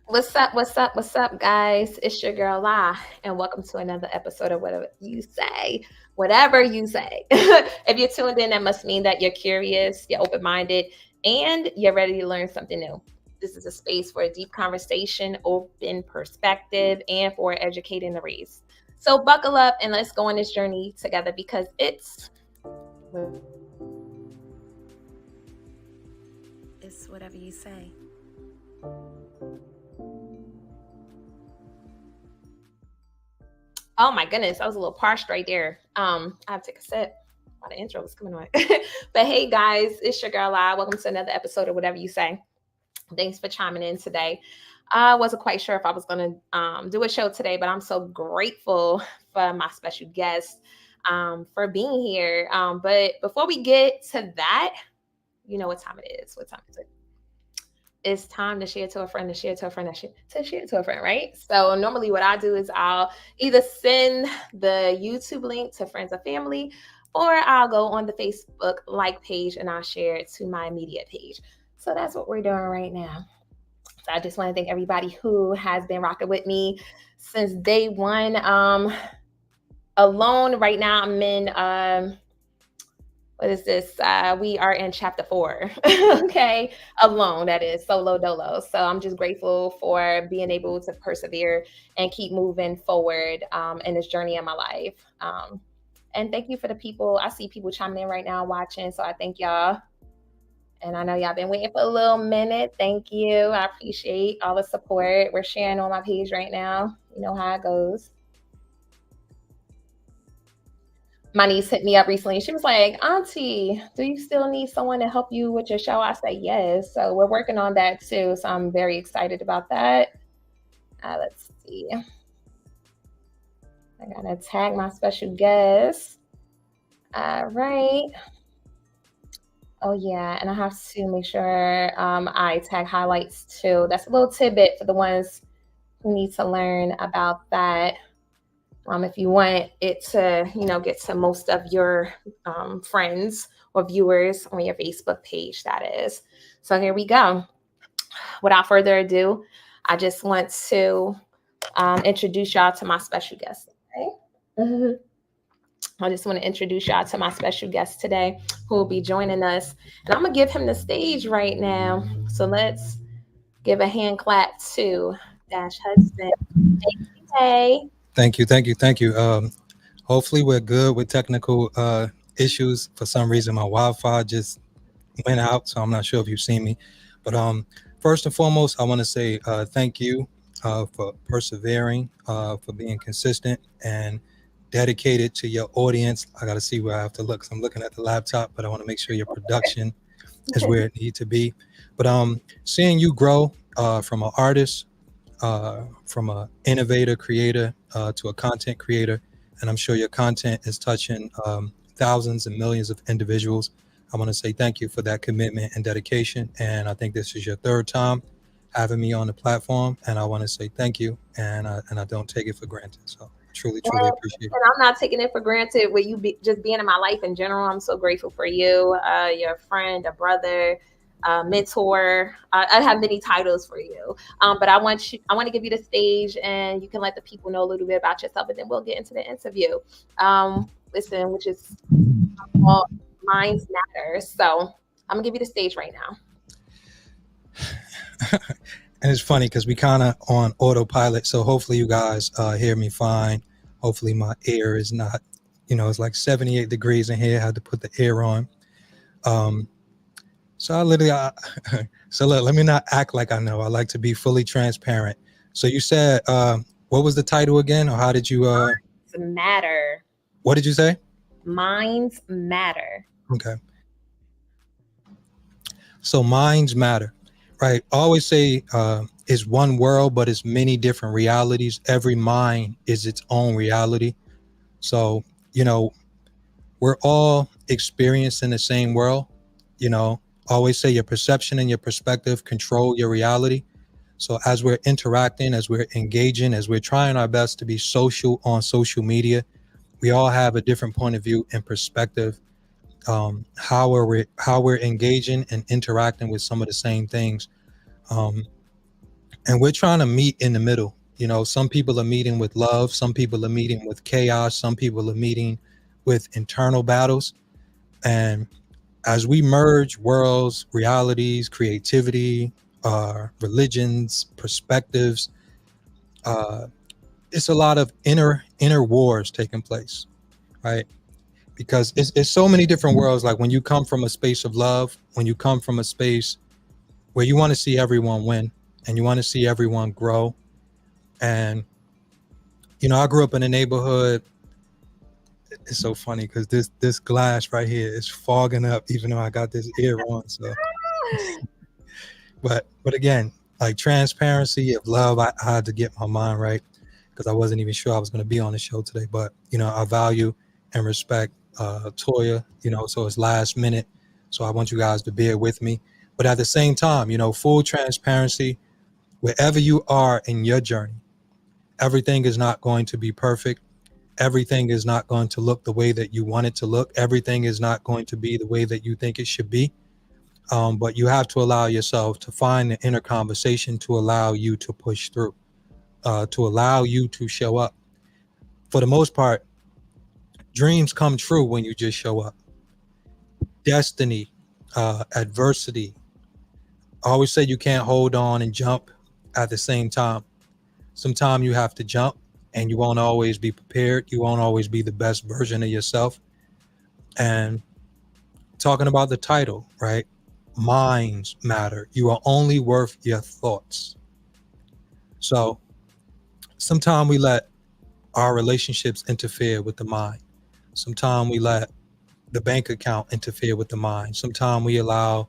What's up? What's up? What's up, guys? It's your girl La, and welcome to another episode of Whatever You Say. Whatever you say. If you're tuned in, that must mean that you're curious, you're open minded, and you're ready to learn something new. This is a space for a deep conversation, open perspective, and for educating the race. So, buckle up and let's go on this journey together because it's whatever you say. Oh my goodness, I was a little parched right there. I have to take a sip while the intro was coming on. But hey guys, it's your girl Live. Welcome to another episode of Whatever You Say. Thanks for chiming in today. I wasn't quite sure if I was going to do a show today, but I'm so grateful for my special guest for being here. But before we get to that, you know what time it is. What time is it? It's time to share to a friend, to share to a friend, to share to a friend, right? So normally what I do is I'll either send the YouTube link to friends or family, or I'll go on the Facebook like page and I'll share it to my immediate page. So that's what we're doing right now. So I just want to thank everybody who has been rocking with me since day one. Alone right now, I'm in what is this? We are in chapter 4. Okay. Alone, that is solo dolo. So I'm just grateful for being able to persevere and keep moving forward in this journey in my life. And thank you for the people. I see people chiming in right now watching. So I thank y'all. And I know y'all been waiting for a little minute. Thank you. I appreciate all the support. We're sharing on my page right now. You know how it goes. My niece hit me up recently. She was like, Auntie, do you still need someone to help you with your show? I said, yes. So we're working on that too. So I'm very excited about that. Let's see. I got to tag my special guest. All right. Oh, yeah. And I have to make sure I tag highlights too. That's a little tidbit for the ones who need to learn about that. If you want it to, get to most of your friends or viewers on your Facebook page, that is. So here we go. Without further ado, I just want to introduce y'all to my special guest. Okay? I just want to introduce y'all to my special guest today who will be joining us. And I'm going to give him the stage right now. So let's give a hand clap to Dash Hudson. Hey. Thank you. Hopefully we're good with technical issues. For some reason, my Wi-Fi just went out, so I'm not sure if you've seen me. But first and foremost, I want to say thank you for persevering, for being consistent and dedicated to your audience. I got to see where I have to look, 'cause I'm looking at the laptop, but I want to make sure your production is where it needs to be. But seeing you grow from an artist, from an innovator, creator, to a content creator, and I'm sure your content is touching thousands and millions of individuals. I want to say thank you for that commitment and dedication. And I think this is your third time having me on the platform, and I want to say thank you, and I don't take it for granted. So truly appreciate it. And I'm not taking it for granted with you just being in my life in general. I'm so grateful for you, your friend, a brother, mentor. I have many titles for you, but I want to give you the stage, and you can let the people know a little bit about yourself, and then we'll get into the interview. Listen, which is all minds matter. So I'm gonna give you the stage right now. And it's funny because we kind of on autopilot, so hopefully you guys hear me fine. Hopefully my air is not, it's like 78 degrees in here. I had to put the air on. So I literally, so let me not act like I know. I like to be fully transparent. So you said, what was the title again, or how did you? Minds matter. What did you say? Minds matter. Okay. So minds matter, right? I always say it's one world, but it's many different realities. Every mind is its own reality. So, we're all experiencing the same world. I always say your perception and your perspective control your reality. So as we're interacting, as we're engaging, as we're trying our best to be social on social media, we all have a different point of view and perspective. How we're engaging and interacting with some of the same things. and we're trying to meet in the middle. Some people are meeting with love, some people are meeting with chaos, some people are meeting with internal battles. And as we merge worlds, realities, creativity, religions, perspectives, uh, it's a lot of inner wars taking place, right? Because it's so many different worlds. Like when you come from a space of love, when you come from a space where you want to see everyone win and you want to see everyone grow. And I grew up in a neighborhood. It's so funny because this glass right here is fogging up, even though I got this ear on. So, but again, like transparency of love, I had to get my mind right because I wasn't even sure I was going to be on the show today. But I value and respect Toya. So it's last minute, so I want you guys to bear with me. But at the same time, full transparency, wherever you are in your journey, everything is not going to be perfect. Everything is not going to look the way that you want it to look. Everything is not going to be the way that you think it should be. But you have to allow yourself to find the inner conversation to allow you to push through, to allow you to show up. For the most part, dreams come true when you just show up. Destiny, adversity. I always say you can't hold on and jump at the same time. Sometimes you have to jump and you won't always be prepared. You won't always be the best version of yourself. And talking about the title, right? Minds matter. You are only worth your thoughts. So sometimes we let our relationships interfere with the mind. Sometimes we let the bank account interfere with the mind. Sometimes we allow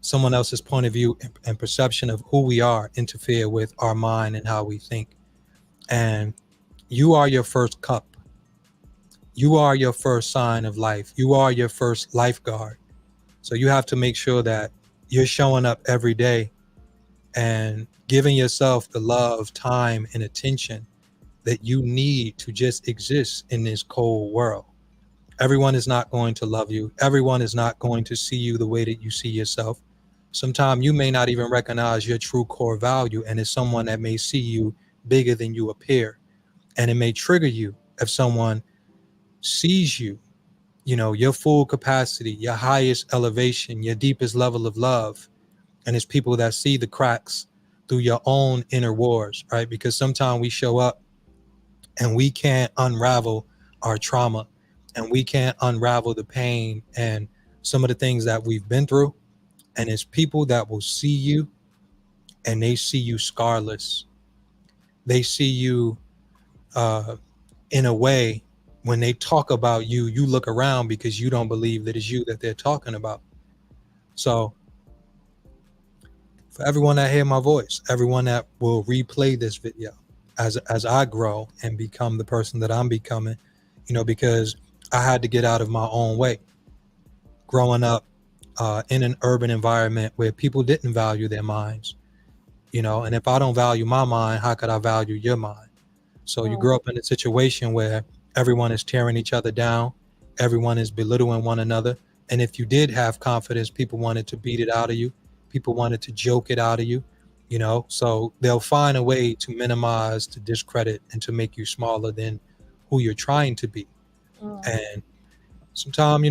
someone else's point of view and perception of who we are interfere with our mind and how we think. And you are your first cup. You are your first sign of life. You are your first lifeguard. So you have to make sure that you're showing up every day and giving yourself the love, time, and attention that you need to just exist in this cold world. Everyone is not going to love you. Everyone is not going to see you the way that you see yourself. Sometimes you may not even recognize your true core value, and it's someone that may see you bigger than you appear. And it may trigger you if someone sees you, your full capacity, your highest elevation, your deepest level of love. And it's people that see the cracks through your own inner wars, right? Because sometimes we show up and we can't unravel our trauma and we can't unravel the pain and some of the things that we've been through. And it's people that will see you and they see you scarless. They see you uh, in a way when they talk about you, you look around because you don't believe that it's you that they're talking about. So for everyone that hear my voice, everyone that will replay this video as I grow and become the person that I'm becoming, because I had to get out of my own way. Growing up in an urban environment where people didn't value their minds, and if I don't value my mind, how could I value your mind? So you grow up in a situation where everyone is tearing each other down, everyone is belittling one another. And if you did have confidence, people wanted to beat it out of you. People wanted to joke it out of you, so they'll find a way to minimize, to discredit, and to make you smaller than who you're trying to be. And sometimes,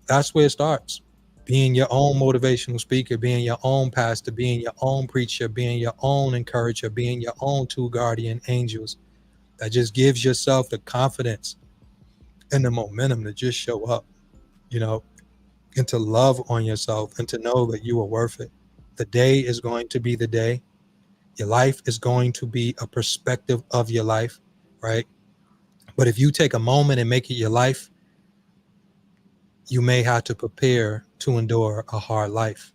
that's where it starts. Being your own motivational speaker, being your own pastor, being your own preacher, being your own encourager, being your own two guardian angels. That just gives yourself the confidence and the momentum to just show up, and to love on yourself and to know that you are worth it. The day is going to be the day. Your life is going to be a perspective of your life, right? But if you take a moment and make it your life, you may have to prepare to endure a hard life.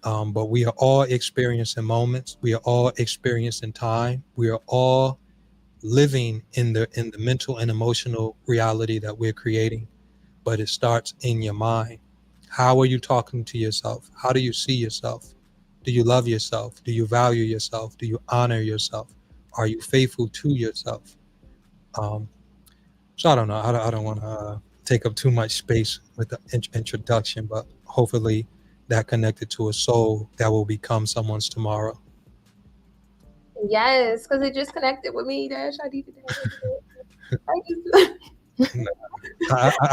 But we are all experiencing moments. We are all experiencing time. We are all living in the mental and emotional reality that we're creating. But it starts in your mind. How are you talking to yourself? How do you see yourself? Do you love yourself? Do you value yourself? Do you honor yourself? Are you faithful to yourself? Um, so I don't know. I don't want to take up too much space with the introduction, but hopefully that connected to a soul that will become someone's tomorrow. Yes, because it just connected with me. Dash, I needed that. I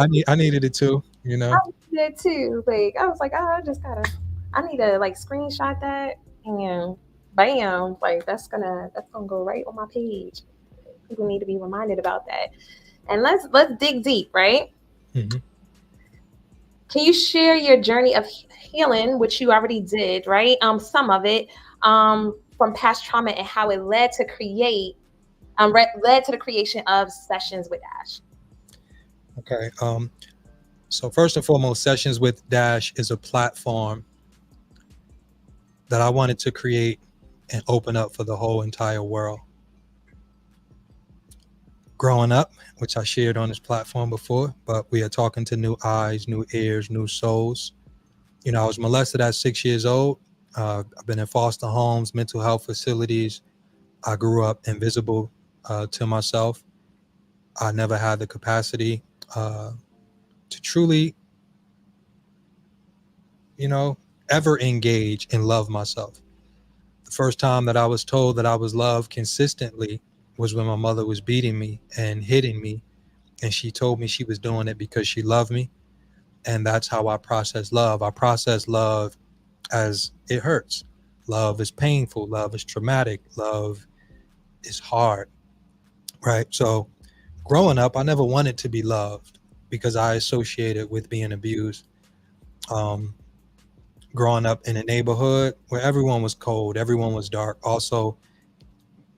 just, I needed it too, you I know. did too. Like I was like, oh, I just gotta. I need to like screenshot that and bam, like that's gonna go right on my page. People need to be reminded about that. And let's dig deep, right? Hmm. Can you share your journey of healing, which you already did, right? Some of it, from past trauma and how it led to create, led to the creation of Sessions with Ash. Okay. So first and foremost, Sessions with Dash is a platform that I wanted to create and open up for the whole entire world. Growing up, which I shared on this platform before, but we are talking to new eyes, new ears, new souls. You know, I was molested at 6 years old. I've been in foster homes, mental health facilities. I grew up invisible to myself. I never had the capacity uh, to truly, you know, ever engage and love myself. The first time that I was told that I was loved consistently was when my mother was beating me and hitting me. And she told me she was doing it because she loved me. And that's how I process love. I process love as it hurts. Love is painful. Love is traumatic. Love is hard. Right. So growing up, I never wanted to be loved because I associated with being abused. Um, Growing up in a neighborhood where everyone was cold, everyone was dark. Also,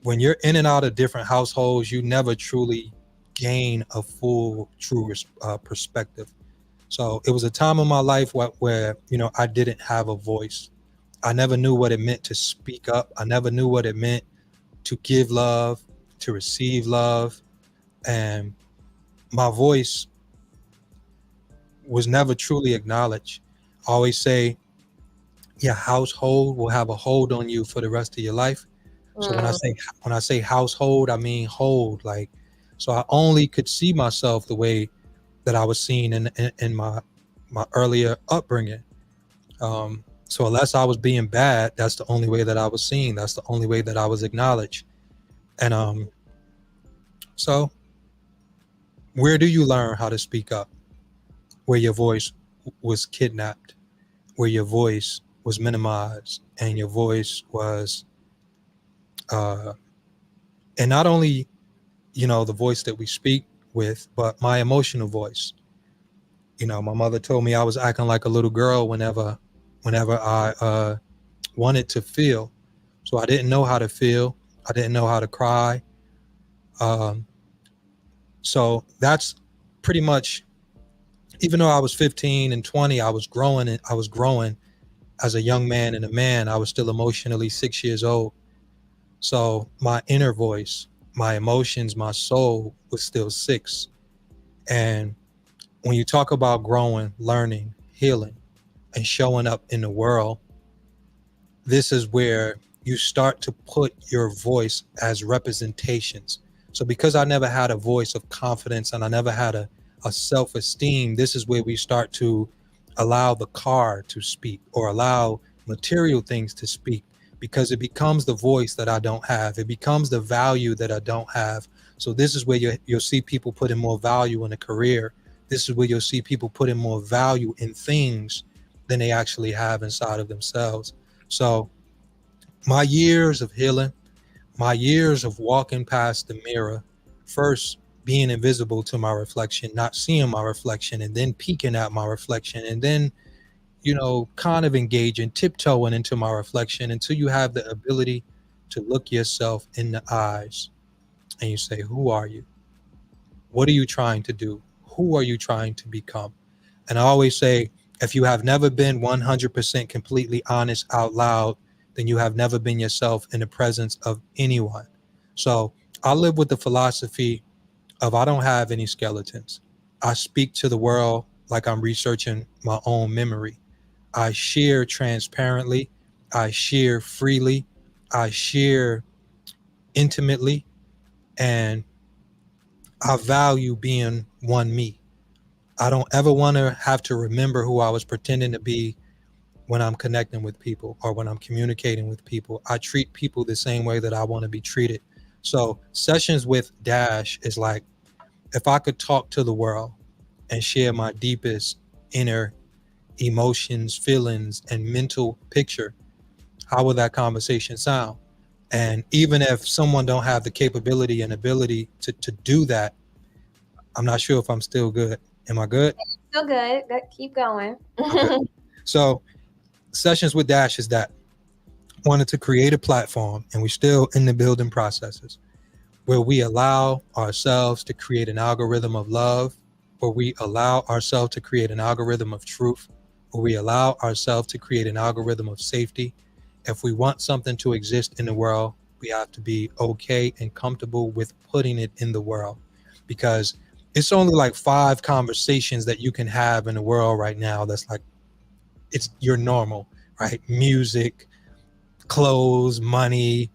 when you're in and out of different households, you never truly gain a full, true perspective. So it was a time in my life where, you know, I didn't have a voice. I never knew what it meant to speak up. I never knew what it meant to give love, to receive love. And my voice was never truly acknowledged. I always say your household will have a hold on you for the rest of your life. So Mm, when I say household, I mean hold. Like, so I only could see myself the way that I was seen in my earlier upbringing. So unless I was being bad, that's the only way that I was seen. That's the only way that I was acknowledged. And so where do you learn how to speak up? Where your voice was kidnapped, where your voice was minimized, and your voice was, uh, and not only, you know, the voice that we speak with, but my emotional voice. You know, my mother told me I was acting like a little girl whenever I wanted to feel. So I didn't know how to feel. I didn't know how to cry. Um, so that's pretty much. Even though I was 15 and 20, I was growing, and I was growing as a young man and a man. I was still emotionally 6 years old. So my inner voice, my emotions, my soul was still six. And when you talk about growing, learning, healing, and showing up in the world, this is where you start to put your voice as representations. So because I never had a voice of confidence and I never had a self-esteem, this is where we start to allow the car to speak or allow material things to speak, because it becomes the voice that I don't have. It becomes the value that I don't have. So this is where you'll see people putting more value in a career. This is where you'll see people putting more value in things than they actually have inside of themselves. So my years of healing, my years of walking past the mirror, first being invisible to my reflection, not seeing my reflection, and then peeking at my reflection, and then, you know, kind of engaging, tiptoeing into my reflection until you have the ability to look yourself in the eyes and you say, who are you? What are you trying to do? Who are you trying to become? And I always say, if you have never been 100% completely honest out loud, then you have never been yourself in the presence of anyone. So I live with the philosophy of I don't have any skeletons. I speak to the world like I'm researching my own memory. I share transparently. I share freely. I share intimately. And I value being one me. I don't ever want to have to remember who I was pretending to be when I'm connecting with people or when I'm communicating with people. I treat people the same way that I want to be treated. So sessions with Dash is like, if I could talk to the world and share my deepest inner emotions, feelings, and mental picture, how would that conversation sound? And even if someone don't have the capability and ability to do that, I'm not sure if I'm still good. Am I good? Still good. Keep going. Okay. So sessions with Dash is that wanted to create a platform, and we're still in the building processes, where we allow ourselves to create an algorithm of love, where we allow ourselves to create an algorithm of truth, where we allow ourselves to create an algorithm of safety. If we want something to exist in the world, we have to be okay and comfortable with putting it in the world, because it's only like 5 conversations that you can have in the world right now that's like, it's your normal, right? Music, clothes, money,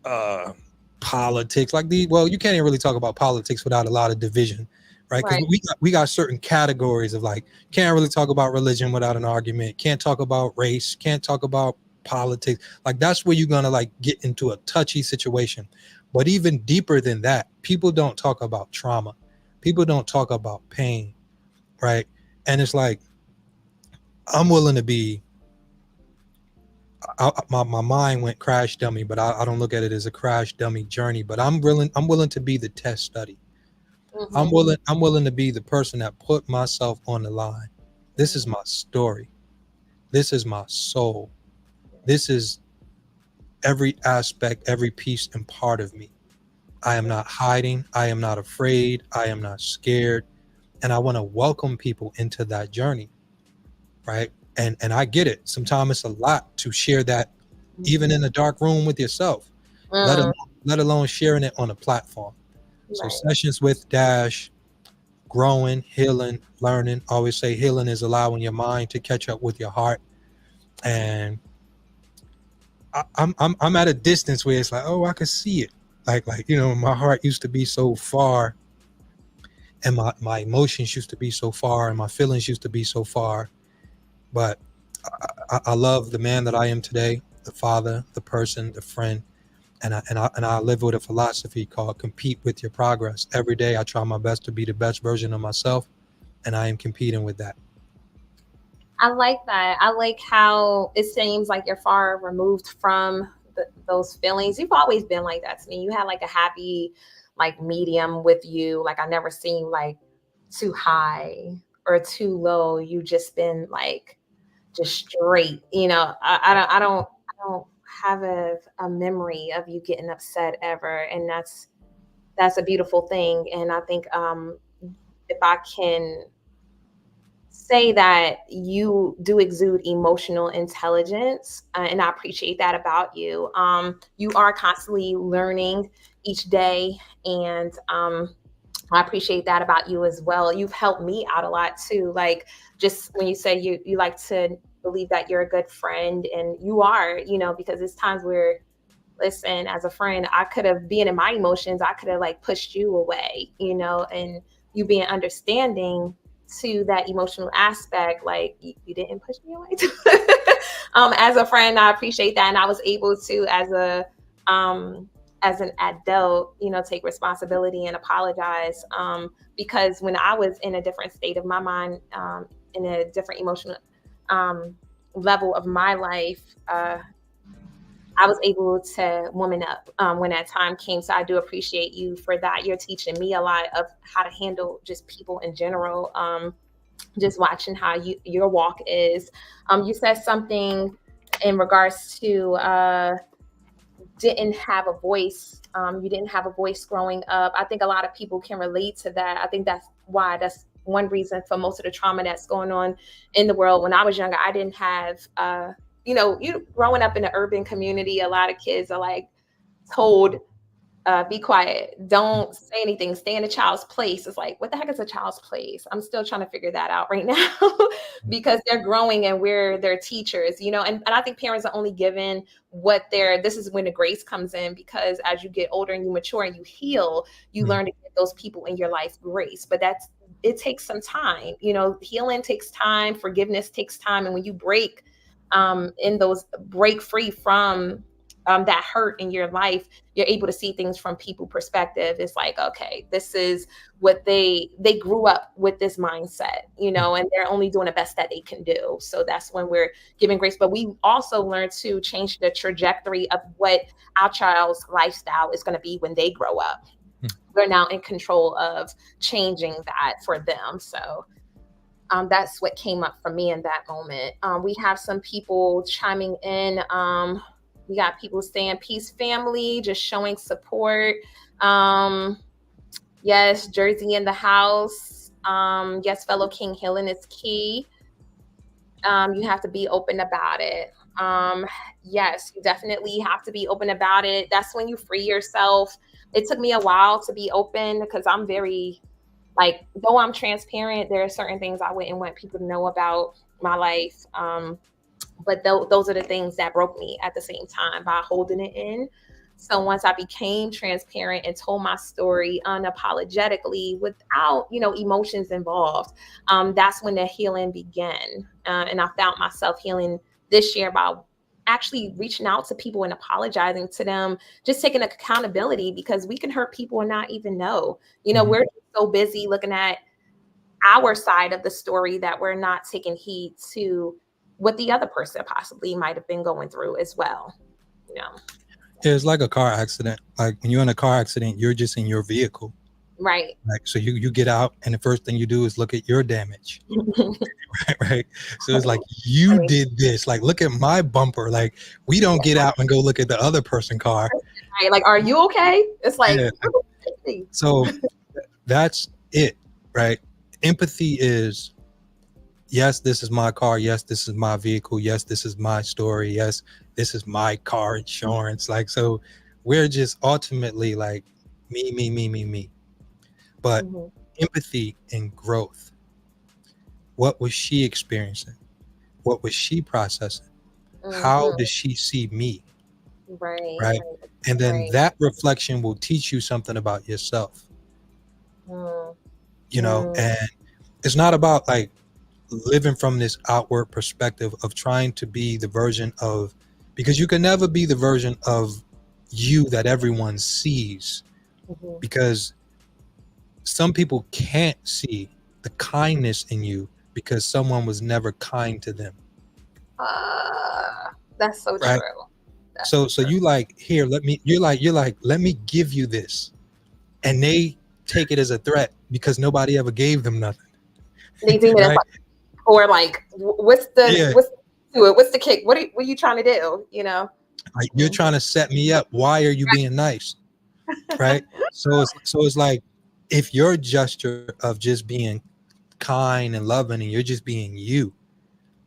uh politics, like you can't even really talk about politics without a lot of division, right? Because Right. we got certain categories of like, can't really talk about religion without an argument, can't talk about race, can't talk about politics. Like that's where you're gonna like get into a touchy situation. But even deeper than that, people don't talk about trauma, people don't talk about pain, right? And it's like, I'm willing to be, my mind went crash dummy, but I don't look at it as a crash dummy journey. But I'm willing to be the test study. I'm Mm-hmm. willing I'm willing to be the person that put myself on the line. This is my story. This is my soul. This is every aspect, every piece and part of me. I am not hiding. I am not afraid. I am not scared. And I want to welcome people into that journey, right? And I get it. Sometimes it's a lot to share that even in a dark room with yourself, let Mm, alone, let alone sharing it on a platform. So right. sessions with Dash, growing, healing, learning. I always say healing is allowing your mind to catch up with your heart. And I'm at a distance where it's like, oh, I can see it. Like my heart used to be so far, and my emotions used to be so far, and my feelings used to be so far. But I love the man that I am today, the father, the person, the friend. And I live with a philosophy called compete with your progress. Every day I try my best to be the best version of myself, and I am competing with that. I like that. I like how it seems like you're far removed from those feelings. You've always been like that to me. You had like a happy, like medium with you. Like I never seen you like too high or too low. You just been like just straight. I don't have a memory of you getting upset ever, and that's a beautiful thing. And I think if I can say that you do exude emotional intelligence, and I appreciate that about you. You are constantly learning each day, and I appreciate that about you as well. You've helped me out a lot too. Like just when you say you like to believe that you're a good friend, and you are, because it's times where, listen, as a friend, I could have been in my emotions, I could have like pushed you away, and you being understanding to that emotional aspect, like you didn't push me away. As a friend, I appreciate that. And I was able to, as an adult, take responsibility and apologize. Because when I was in a different state of my mind, in a different emotional um, level of my life, I was able to woman up when that time came. So I do appreciate you for that. You're teaching me a lot of how to handle just people in general. Just watching how your walk is. You said something in regards to didn't have a voice. You didn't have a voice growing up. I think a lot of people can relate to that. I think that's one reason for most of the trauma that's going on in the world. When I was younger, I didn't have, you growing up in an urban community, a lot of kids are like told, be quiet, don't say anything, stay in a child's place. It's like, what the heck is a child's place? I'm still trying to figure that out right now because they're growing and we're their teachers, and I think parents are only given this is when the grace comes in, because as you get older and you mature and you heal, you Mm. learn to give those people in your life grace. But it takes some time, healing takes time, forgiveness takes time. And when you break in those break free from that hurt in your life, you're able to see things from people perspective. It's like, okay, this is what they grew up with this mindset, you know, and they're only doing the best that they can do. So that's when we're giving grace. But we also learn to change the trajectory of what our child's lifestyle is going to be when they grow up. We're now in control of changing that for them. So that's what came up for me in that moment. We have some people chiming in. We got people saying peace family, just showing support. Yes, Jersey in the house. Yes, fellow King healing is key. You have to be open about it. Yes, you definitely have to be open about it. That's when you free yourself. It took me a while to be open because I'm very, like, though I'm transparent, there are certain things I wouldn't want people to know about my life. But those are the things that broke me at the same time by holding it in. So once I became transparent and told my story unapologetically without, you know, emotions involved, that's when the healing began. And I found myself healing this year by actually reaching out to people and apologizing to them, just taking accountability, because we can hurt people and not even know. You know, we're so busy looking at our side of the story that we're not taking heed to what the other person possibly might have been going through as well. You know, It's like a car accident. Like when you're in a car accident, you're just in your vehicle. right. Like, so you get out and the first thing you do is look at your damage. Right. So it's like, you did this. Like, look at my bumper. Like, we don't get out and go look at the other person's car. Right. Like, are you okay? It's like, Yeah. So that's it, right? Empathy is, yes, this is my car. Yes, this is my vehicle. Yes, this is my story. Yes, this is my car insurance. Like, so we're just ultimately like me. But empathy and growth. What was she experiencing? What was she processing? How does she see me? Right. And then that reflection will teach you something about yourself. You know, and it's not about like living from this outward perspective of trying to be the version of, because you can never be the version of you that everyone sees, because some people can't see the kindness in you because someone was never kind to them. That's so right? true. That's So true. you like, here, you're like, let me give you this. And they take it as a threat because nobody ever gave them nothing. They deem it as Right? like, or like, what's the kick? What are you trying to do? You know, Like, you're trying to set me up. Why are you being nice? Right? So it's like, if your gesture of just being kind and loving and you're just being you,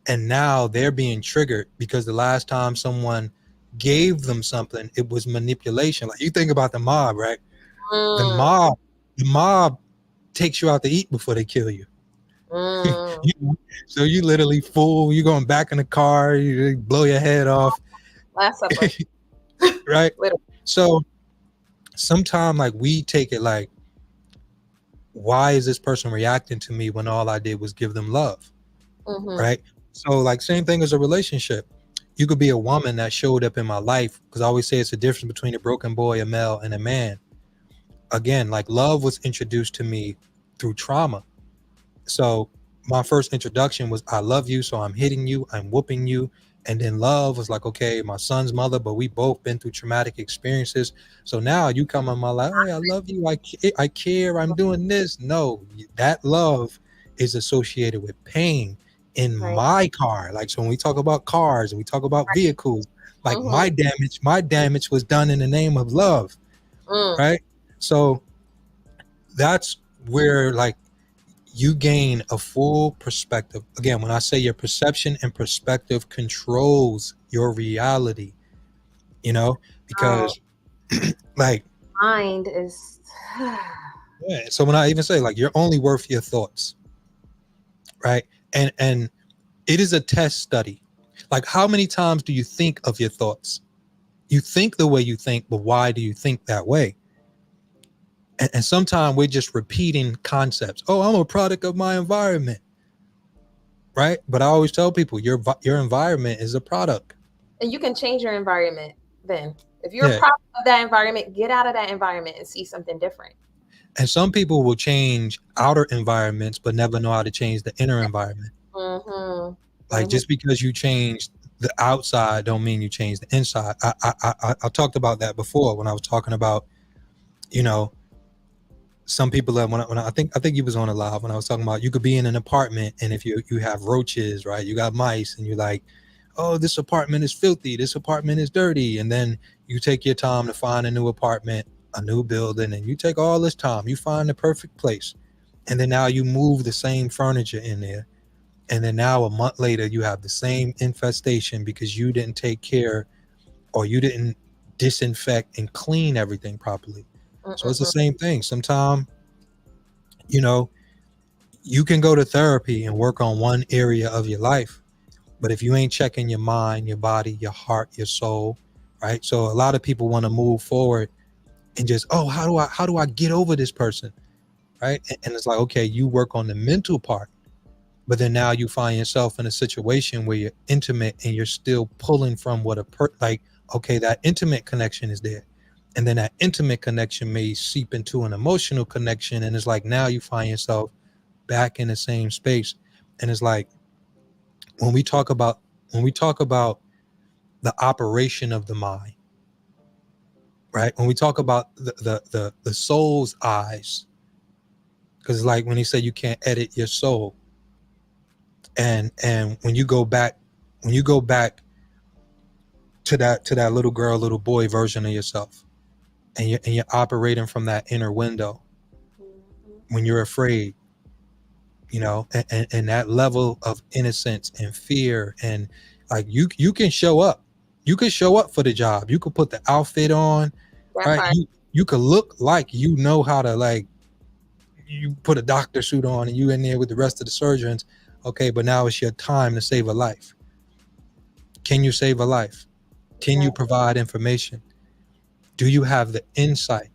and now they're being triggered because the last time someone gave them something, it was manipulation. Like, you think about the mob, right? The mob takes you out to eat before they kill you. So you literally fool, you going back in the car, you blow your head off. Last Supper. Right? Literally. So sometimes, like, we take it like, why is this person reacting to me when all I did was give them love? Right? So, like, same thing as a relationship. You could be a woman that showed up in my life, because I always say it's a difference between a broken boy, a male, and a man. Again, like, love was introduced to me through trauma. So my first introduction was, I love you, so I'm hitting you, I'm whooping you. And then love was like, okay, my son's mother, but we both been through traumatic experiences. So now you come in my life, hey, I love you, I care, I'm doing this. No, that love is associated with pain in my car. Like, so when we talk about cars and we talk about vehicles, like, my damage was done in the name of love. Right? So that's where, like, you gain a full perspective. Again, when I say your perception and perspective controls your reality, you know, because like, mind is yeah, so when I even say, like, you're only worth your thoughts, right? And it is a test study. Like, how many times do you think of your thoughts? You think the way you think, but why do you think that way? And sometimes we're just repeating concepts. Oh, I'm a product of my environment. right? But I always tell people your environment is a product. And you can change your environment then. If you're a Yeah. product of that environment, get out of that environment and see something different. And some people will change outer environments, but never know how to change the inner environment. Mm-hmm. Like Mm-hmm. just because you change the outside, don't mean you change the inside. I talked about that before when I was talking about, you know, some people that when I think you was on a live when I was talking about you could be in an apartment and if you have roaches, right? You got mice and you're like, oh, this apartment is filthy, this apartment is dirty, and then you take your time to find a new apartment, a new building, and you take all this time, you find the perfect place, and then now you move the same furniture in there, and then now a month later you have the same infestation because you didn't take care or you didn't disinfect and clean everything properly. So it's the Mm-mm-mm. same thing. Sometimes, you know, you can go to therapy and work on one area of your life, but if you ain't checking your mind, your body, your heart, your soul, right? So a lot of people want to move forward and just, oh, how do I get over this person, right? And it's like, okay, you work on the mental part, but then now you find yourself in a situation where you're intimate and you're still pulling from what like, okay, that intimate connection is there, and then that intimate connection may seep into an emotional connection, and it's like now you find yourself back in the same space. And it's like when we talk about when we talk about the operation of the mind, right? When we talk about the soul's eyes, because like when he said you can't edit your soul, and when you go back to that little girl, little boy version of yourself, and you're operating from that inner window when you're afraid, and that level of innocence and fear, and like you can show up, you can show up for the job, you could put the outfit on, That right? part. You could look like you know how to, like, you put a doctor suit on and you in there with the rest of the surgeons. Okay, but now it's your time to save a life. Can you save a life? Can you Right. provide information? Do you have the insight?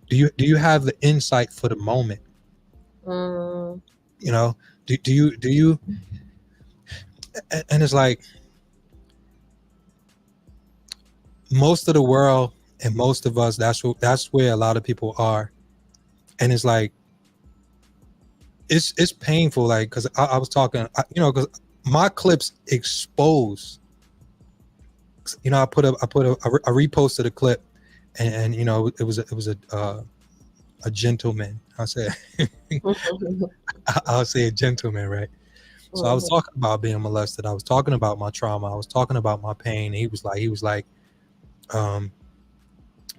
Do you have the insight for the moment? Mm, You know, do you and it's like most of the world and most of us, that's where a lot of people are. And it's like it's painful, like, because I was talking, because my clips expose, I reposted a clip, and it was a gentleman. I'll say a gentleman, right? So I was mhm. talking about being molested. I was talking about my trauma. I was talking about my pain. He was like, um,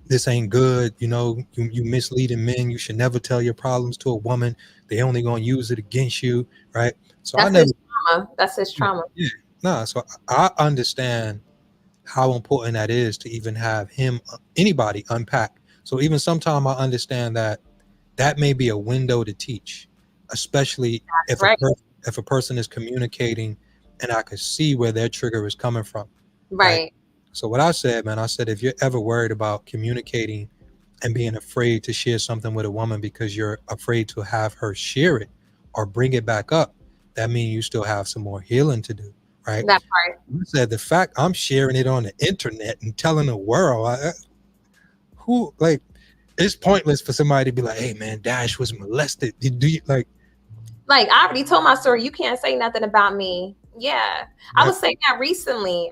this ain't good. You misleading men. You should never tell your problems to a woman. They only gonna use it against you, right? So I That's never, his trauma. That's his yeah, trauma. yeah. Nah. So I understand how important that is to even have anybody unpack. So even sometimes I understand that may be a window to teach, especially That's right. if a person is communicating, and I could see where their trigger is coming from, right? Right. So what I said, man, I said if you're ever worried about communicating and being afraid to share something with a woman because you're afraid to have her share it or bring it back up, that means you still have some more healing to do, right? That part. You said the fact I'm sharing it on the internet and telling the world, who, like, it's pointless for somebody to be like, "Hey, man, Dash was molested." Do you like? Like, I already told my story. You can't say nothing about me. Yeah. I Right. was saying that recently.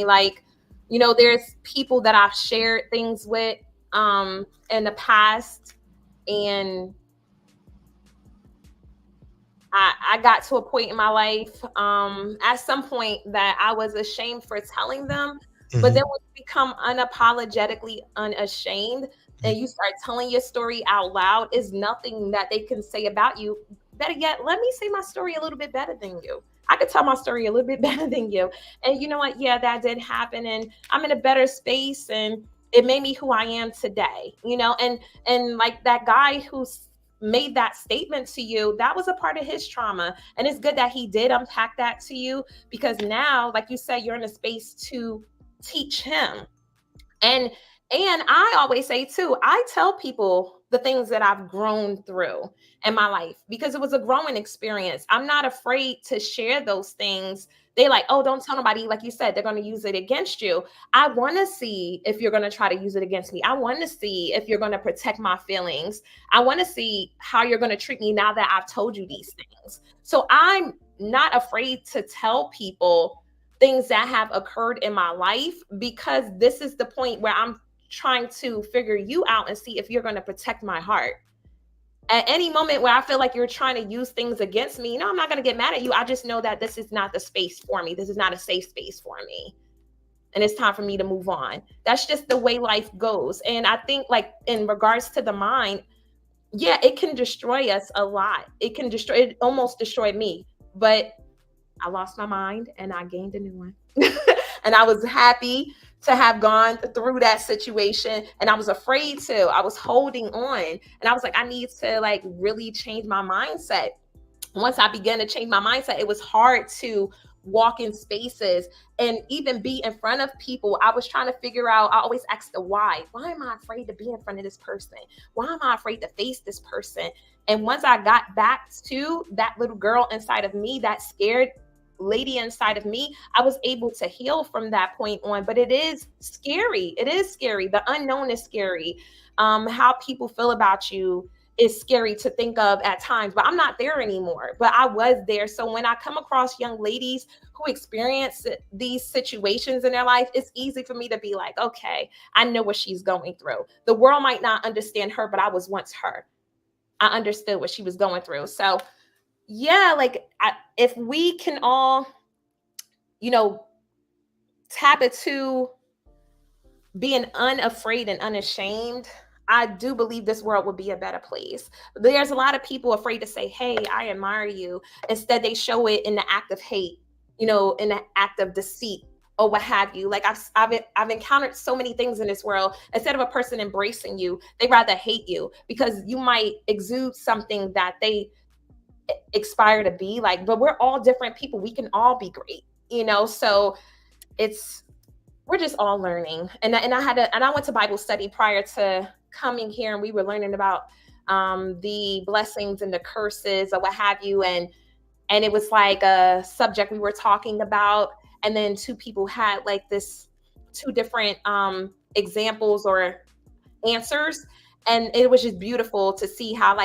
Like, there's people that I've shared things with in the past, and I got to a point in my life at some point that I was ashamed for telling them. But Mm-hmm, then when you become unapologetically unashamed mm-hmm. and you start telling your story out loud, is nothing that they can say about you. Better yet, let me say my story a little bit better than you. I could tell my story a little bit better than you. And you know what? Yeah, that did happen. And I'm in a better space, and it made me who I am today. And like that guy who's made that statement to you, that was a part of his trauma, and it's good that he did unpack that to you, because now, like you said, you're in a space to teach him. And I always say too, I tell people the things that I've grown through in my life, because it was a growing experience. I'm not afraid to share those things. They like, oh, don't tell nobody. Like you said, they're going to use it against you. I want to see if you're going to try to use it against me. I want to see if you're going to protect my feelings. I want to see how you're going to treat me now that I've told you these things. So I'm not afraid to tell people things that have occurred in my life, because this is the point where I'm trying to figure you out and see if you're going to protect my heart. At any moment where I feel like you're trying to use things against me, no, I'm not going to get mad at you. I just know that this is not the space for me. This is not a safe space for me. And it's time for me to move on. That's just the way life goes. And I think, like, in regards to the mind, yeah, it can destroy us a lot. It almost destroyed me. But I lost my mind and I gained a new one. And I was happy to have gone through that situation. And I was afraid to. I was holding on. And I was like, I need to like really change my mindset. Once I began to change my mindset, it was hard to walk in spaces and even be in front of people. I was trying to figure out, I always asked the why. Why am I afraid to be in front of this person? Why am I afraid to face this person? And once I got back to that little girl inside of me, that scared lady inside of me, I was able to heal from that point on. But it is scary. It is scary. The unknown is scary. How people feel about you is scary to think of at times, but I'm not there anymore. But I was there. So when I come across young ladies who experience these situations in their life, it's easy for me to be like, okay, I know what she's going through. The world might not understand her, but I was once her. I understood what she was going through. So yeah, like if we can all, tap into being unafraid and unashamed, I do believe this world would be a better place. There's a lot of people afraid to say, hey, I admire you. Instead, they show it in the act of hate, in the act of deceit or what have you. Like I've encountered so many things in this world. Instead of a person embracing you, they rather hate you because you might exude something that they aspire to be like. But we're all different people. We can all be great, so we're just all learning. And I went to Bible study prior to coming here, and we were learning about the blessings and the curses or what have you. And it was like a subject we were talking about. And then two people had like two different examples or answers. And it was just beautiful to see how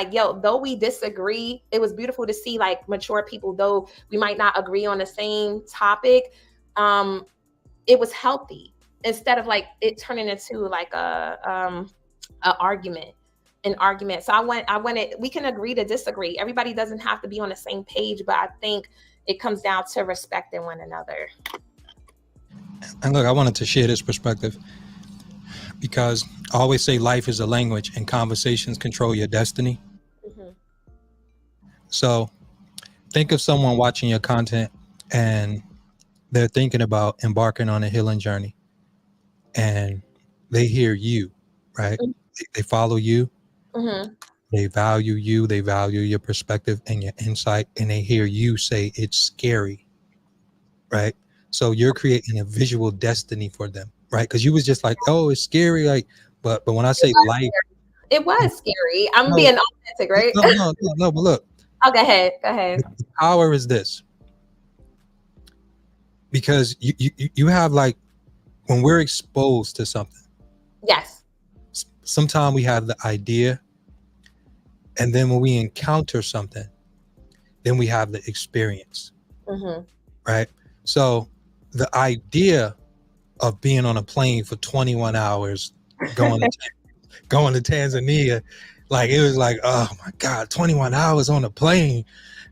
though we disagree, it was beautiful to see like mature people, though we might not agree on the same topic. It was healthy instead of like it turning into like an argument. So I wanted, we can agree to disagree. Everybody doesn't have to be on the same page, but I think it comes down to respecting one another. And look, I wanted to share this perspective because I always say life is a language and conversations control your destiny. Mm-hmm. So think of someone watching your content and they're thinking about embarking on a healing journey and they hear you, right? Mm-hmm. They follow you. Mm-hmm. They value you. They value your perspective and your insight, and they hear you say it's scary, right? So you're creating a visual destiny for them, right? Because you was just like, oh, it's scary, like, but when I say life, it was scary. I'm being authentic, right? No, but look. Oh, go ahead. The power is this, because you have like when we're exposed to something. Yes. Sometimes we have the idea, and then when we encounter something, then we have the experience, mm-hmm. right? So the idea of being on a plane for 21 hours going to Tanzania, like it was like, oh my God, 21 hours on a plane,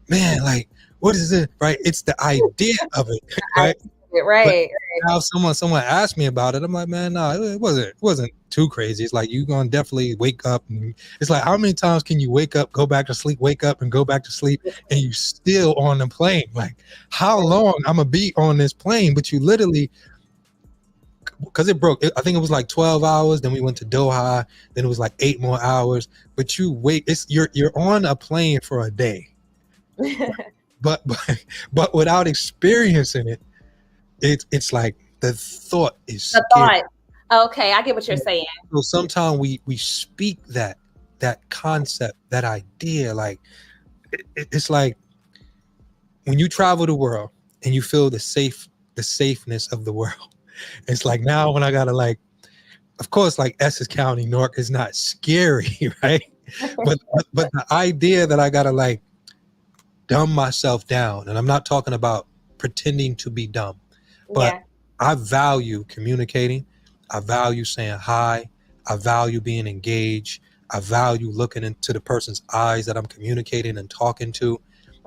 man, like what is it, right? It's the idea of it, right? Right. Now someone asked me about it, I'm like, man, no, it wasn't too crazy. It's like you're gonna definitely wake up, and it's like, how many times can you wake up, go back to sleep, wake up and go back to sleep, and you still on the plane? Like, how long I'm gonna be on this plane? But you literally, because it broke, I think it was like 12 hours. Then we went to Doha. Then it was like 8 more hours. But you wait, you're on a plane for a day, but without experiencing it. It's like the thought is the thought. Okay, I get what you're saying. So sometimes we speak that that concept, that idea, like it's like when you travel the world and you feel the safeness of the world. It's like now when I gotta like, of course, like Essex County, Newark is not scary, right? But the idea that I gotta like dumb myself down, and I'm not talking about pretending to be dumb, but Yeah. I value communicating. I value saying hi. I value being engaged. I value looking into the person's eyes that I'm communicating and talking to.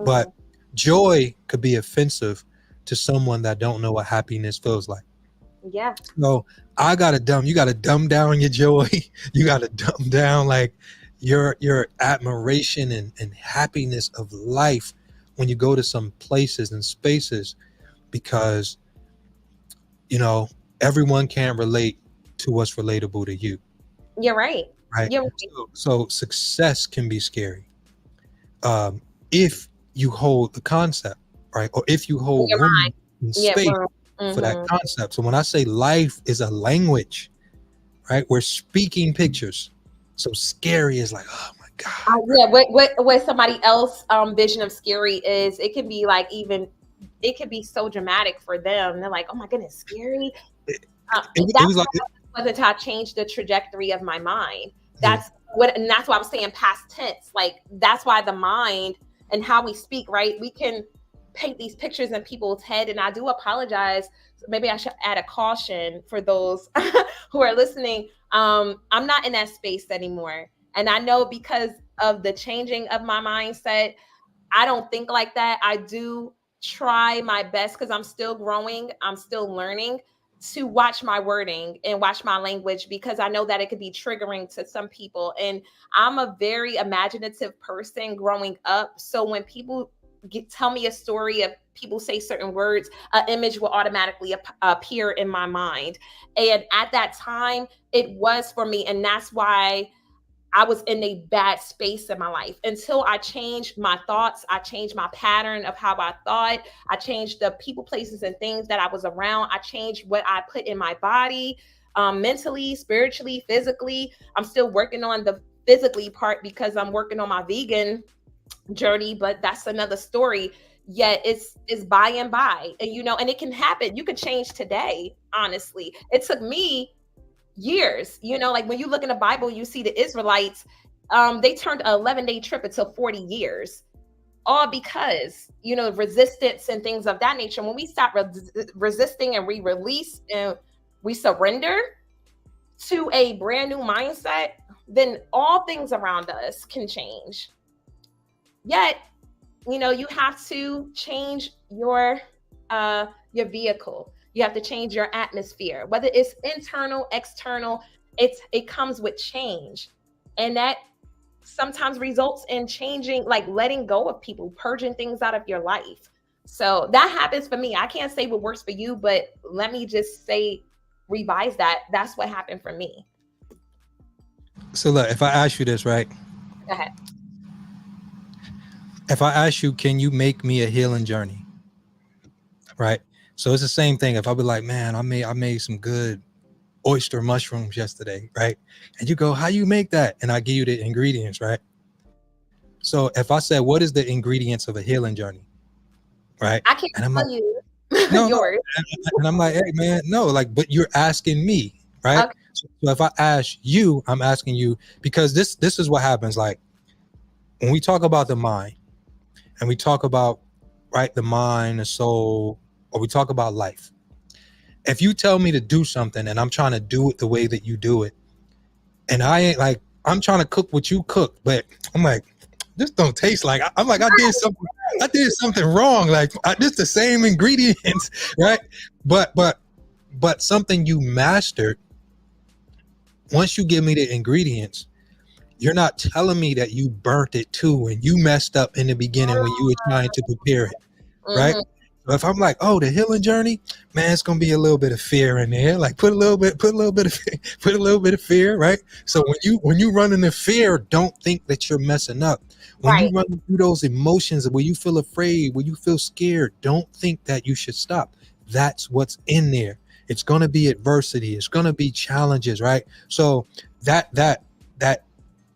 But joy could be offensive to someone that don't know what happiness feels like. Yeah. So you gotta dumb down your joy. You gotta dumb down like your admiration and happiness of life when you go to some places and spaces, because you know everyone can't relate to what's relatable to you, You're right. right? You're right. So success can be scary, if you hold the concept, right, or if you hold You're room right. and Yeah. space for that concept. So when I say life is a language, right, we're speaking pictures. So scary is like, oh my god, Yeah, what somebody else vision of scary is, it can be like, even it could be so dramatic for them. They're like, oh my goodness, scary. it That's was like, wasn't how I changed the trajectory of my mind. yeah, And that's why I was saying past tense. Like, that's why the mind and how we speak, right? We can paint these pictures in people's head. And I do apologize. Maybe I should add a caution for those who are listening. I'm not in that space anymore. And I know because of the changing of my mindset, I don't think like that. I do try my best because I'm still growing. I'm still learning to watch my wording and watch my language, because I know that it could be triggering to some people. And I'm a very imaginative person growing up. So when people tell me a story of people say certain words, an image will automatically appear in my mind. And at that time, it was for me. And that's why I was in a bad space in my life until I changed my thoughts. I changed my pattern of how I thought. I changed the people, places, and things that I was around. I changed what I put in my body, mentally, spiritually, physically. I'm still working on the physically part because I'm working on my vegan journey, but that's another story. Yet it's by and by, and and it can happen. You can change today. Honestly, it took me years. Like when you look in the Bible, you see the Israelites, they turned an 11-day trip into 40 years, all because, resistance and things of that nature. When we stop resisting and we release and we surrender to a brand new mindset, then all things around us can change. Yet, you have to change your vehicle. You have to change your atmosphere, whether it's internal, external. It comes with change, and that sometimes results in changing, like letting go of people, purging things out of your life. So that happens for me. I can't say what works for you, but let me just say, revise that. That's what happened for me. so look, if I ask you this, right? Go ahead. If I ask you, can you make me a healing journey? Right. So it's the same thing. If I be like, man, I made some good oyster mushrooms yesterday, right? And you go, how you make that? And I give you the ingredients, right? So if I said, what is the ingredients of a healing journey? Right. I can't And I'm like, tell you no. yours. And I'm like, hey man, no, like, but you're asking me, right? Okay. So if I ask you, I'm asking you, because this is what happens. Like when we talk about the mind and we talk about, right, the mind, the soul, or we talk about life. If you tell me to do something and I'm trying to do it the way that you do it, and I ain't like, I'm trying to cook what you cook, but I'm like, this don't taste like, I'm like, I did something wrong. Like this the same ingredients, right? But something you mastered, once you give me the ingredients, you're not telling me that you burnt it too and you messed up in the beginning when you were trying to prepare it, right? So if I'm like, oh, the healing journey, man, it's gonna be a little bit of fear in there. Like put a little bit of fear, right? So when you run into fear, don't think that you're messing up. When you run through those emotions where you feel afraid, where you feel scared, don't think that you should stop. That's what's in there. It's gonna be adversity. It's gonna be challenges, right? So that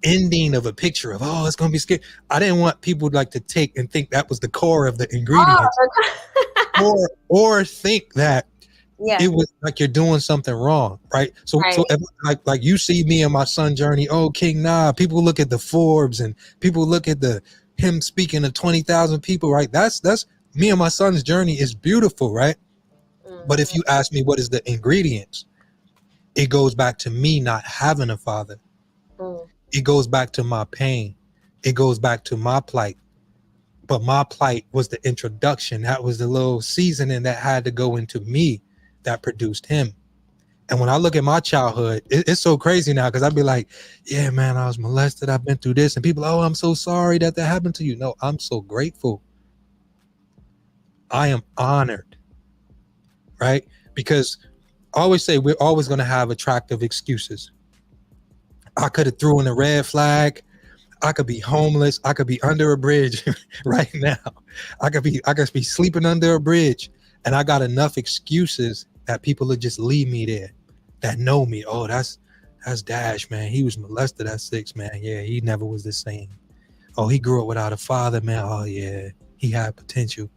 ending of a picture of, oh, it's gonna be scary. I didn't want people like to take and think that was the core of the ingredients, Oh, or think that yeah. it was like you're doing something wrong, right? So Right. so if, like you see me and my son journey, oh King Nah, people look at the Forbes and people look at the him speaking to 20,000 people, right? That's me and my son's journey is beautiful, right? But if you ask me what is the ingredients, it goes back to me not having a father. Mm. It goes back to my pain. It goes back to my plight. But my plight was the introduction. That was the little seasoning that had to go into me that produced him. And when I look at my childhood, it's so crazy now because I'd be like, yeah, man, I was molested. I've been through this. And people, oh, I'm so sorry that happened to you. No, I'm so grateful. I am honored, right? Because I always say we're always going to have attractive excuses. I could have threw in a red flag. I could be homeless. I could be under a bridge right now. I could be sleeping under a bridge. And I got enough excuses that people would just leave me there, that know me. Oh, that's Dash, man. He was molested at 6, man. Yeah, he never was the same. Oh, he grew up without a father, man. Oh yeah, he had potential.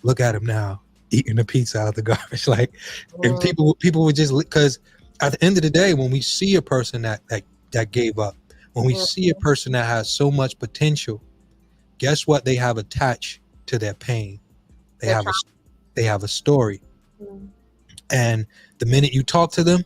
Look at him now, eating the pizza out of the garbage. Like, and people would just, because at the end of the day, when we see a person that gave up, when we see a person that has so much potential, guess what they have attached to their pain? They have a story. And the minute you talk to them,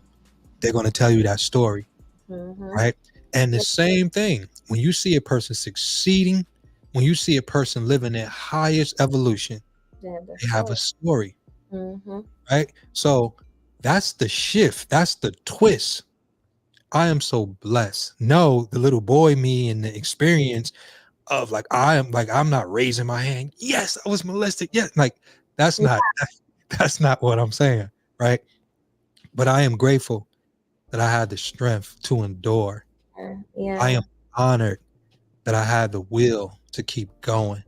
they're going to tell you that story, right? And the same thing, when you see a person succeeding, when you see a person living their highest evolution, they have a story, right? So that's the shift. That's the twist. I am so blessed. No, the little boy me and the experience of I'm not raising my hand. Yes, I was molested. Yes, like that's not what I'm saying, right? But I am grateful that I had the strength to endure. Yeah. I am honored that I had the will to keep going.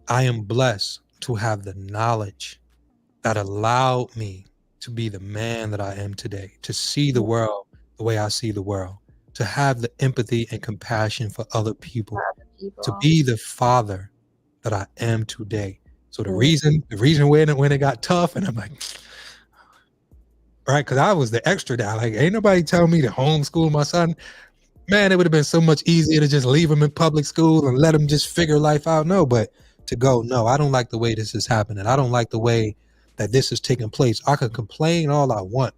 I am blessed to have the knowledge that allowed me to be the man that I am today, to see the world the way I see the world, to have the empathy and compassion for other people, to be the father that I am today. So the reason when it got tough, and I'm like, right, because I was the extra dad. Like, ain't nobody telling me to homeschool my son. Man, it would have been so much easier to just leave him in public school and let him just figure life out. No, but to go, no, I don't like the way this is happening. I don't like the way that this is taking place. I can complain all I want,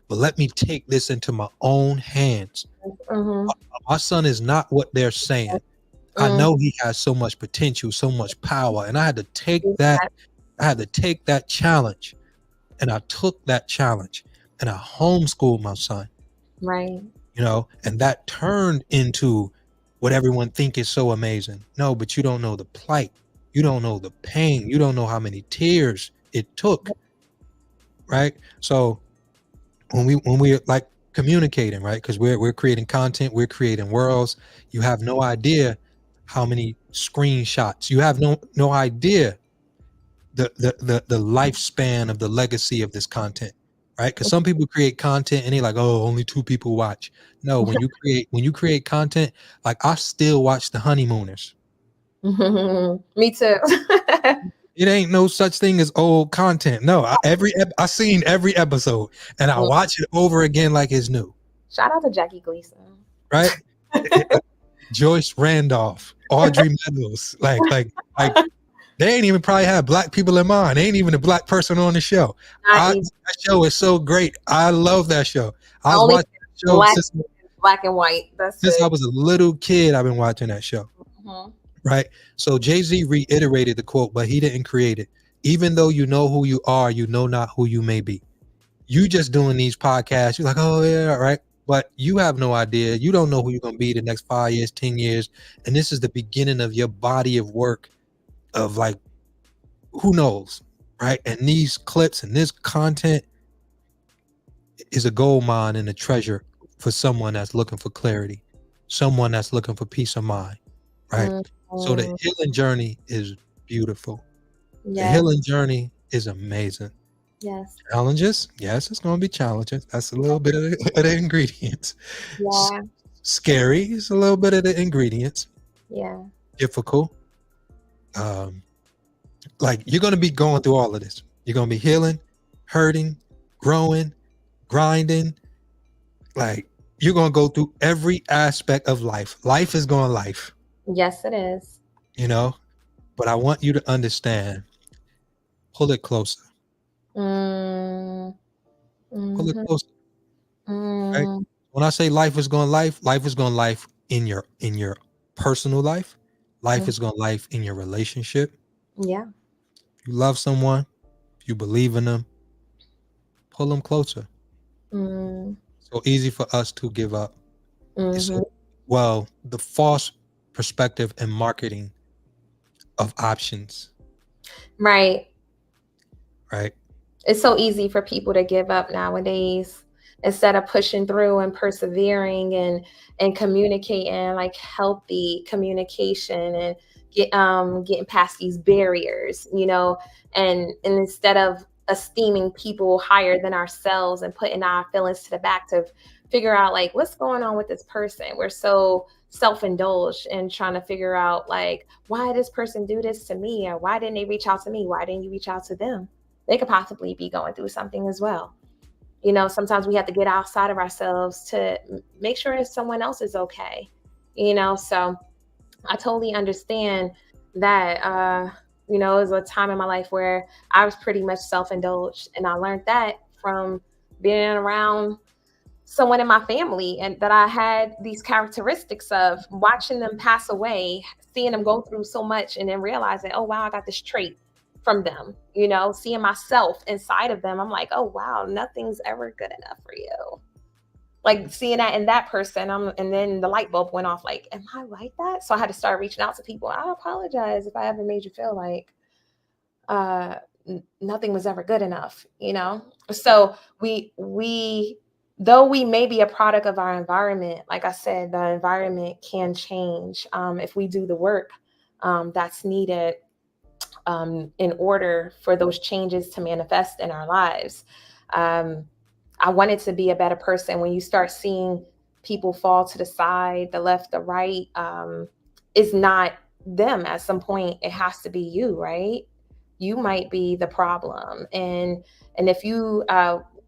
but let me take this into my own hands. My son is not what they're saying. I know he has so much potential, so much power, and I had to take that. I had to take that challenge, and I took that challenge, and I homeschooled my son. Right. You know, and that turned into what everyone think is so amazing. No, but you don't know the plight. You don't know the pain. You don't know how many tears it took. Right. So when we're like communicating, right, because we're creating content, we're creating worlds, you have no idea how many screenshots, you have no idea the lifespan of the legacy of this content, right? Because some people create content and they're like, oh, only 2 people watch. No, when you create content, like I still watch the honeymooners. Me too. It ain't no such thing as old content. No, I seen every episode and I watch it over again like it's new. Shout out to Jackie Gleason. Right? Joyce Randolph, Audrey Meadows, like they ain't even probably have black people in mind. They ain't even a black person on the show. That show is so great. I love that show. I was watching that show since black and white. I was a little kid. I've been watching that show. Right. So Jay-Z reiterated the quote, but he didn't create it. Even though you know who you are, you know not who you may be. You just doing these podcasts. You're like, oh yeah, right. But you have no idea. You don't know who you're gonna be the next 5 years, 10 years. And this is the beginning of your body of work of like, who knows, right? And these clips and this content is a gold mine and a treasure for someone that's looking for clarity, someone that's looking for peace of mind, right? So the healing journey is beautiful. The healing journey is amazing. Yes. Challenges? Yes, it's going to be challenges. That's a little bit of the ingredients. Yeah. scary. It's a little bit of the ingredients. Yeah. Difficult. Like you're gonna be going through all of this. You're gonna be healing, hurting, growing, grinding. Like you're gonna go through every aspect of life. Life is going life, Yes, it is. you know. But I want you to understand. Pull it closer. Mm, Pull it mhm, closer. Right. mm, When I say life is going life in your personal life. Life mm. is going life in your relationship. Yeah. If you love someone, if you believe in them, pull them closer. Mm, So easy for us to give up. It's mhm. so, well, the false perspective and marketing of options, Right. right? It's so easy for people to give up nowadays instead of pushing through and persevering and communicating like healthy communication and getting past these barriers, and instead of esteeming people higher than ourselves and putting our feelings to the back to figure out like what's going on with this person. We're so self-indulged and trying to figure out like why did this person do this to me, or why didn't they reach out to me, why didn't you reach out to them? They could possibly be going through something as well. Sometimes we have to get outside of ourselves to make sure that someone else is okay. So I totally understand that. It was a time in my life where I was pretty much self-indulged, and I learned that from being around someone in my family and that I had these characteristics of watching them pass away, seeing them go through so much and then realizing, oh wow, I got this trait from them, seeing myself inside of them. I'm like, oh wow, nothing's ever good enough for you. Like seeing that in that person, and then the light bulb went off like, am I like that? So I had to start reaching out to people. I apologize if I ever made you feel like uh nothing was ever good enough. So we though we may be a product of our environment, like I said, the environment can change if we do the work that's needed in order for those changes to manifest in our lives. um, I wanted to be a better person. When you start seeing people fall to the side, the left, the right, it's not them. At some point it has to be you, right? You might be the problem. And if you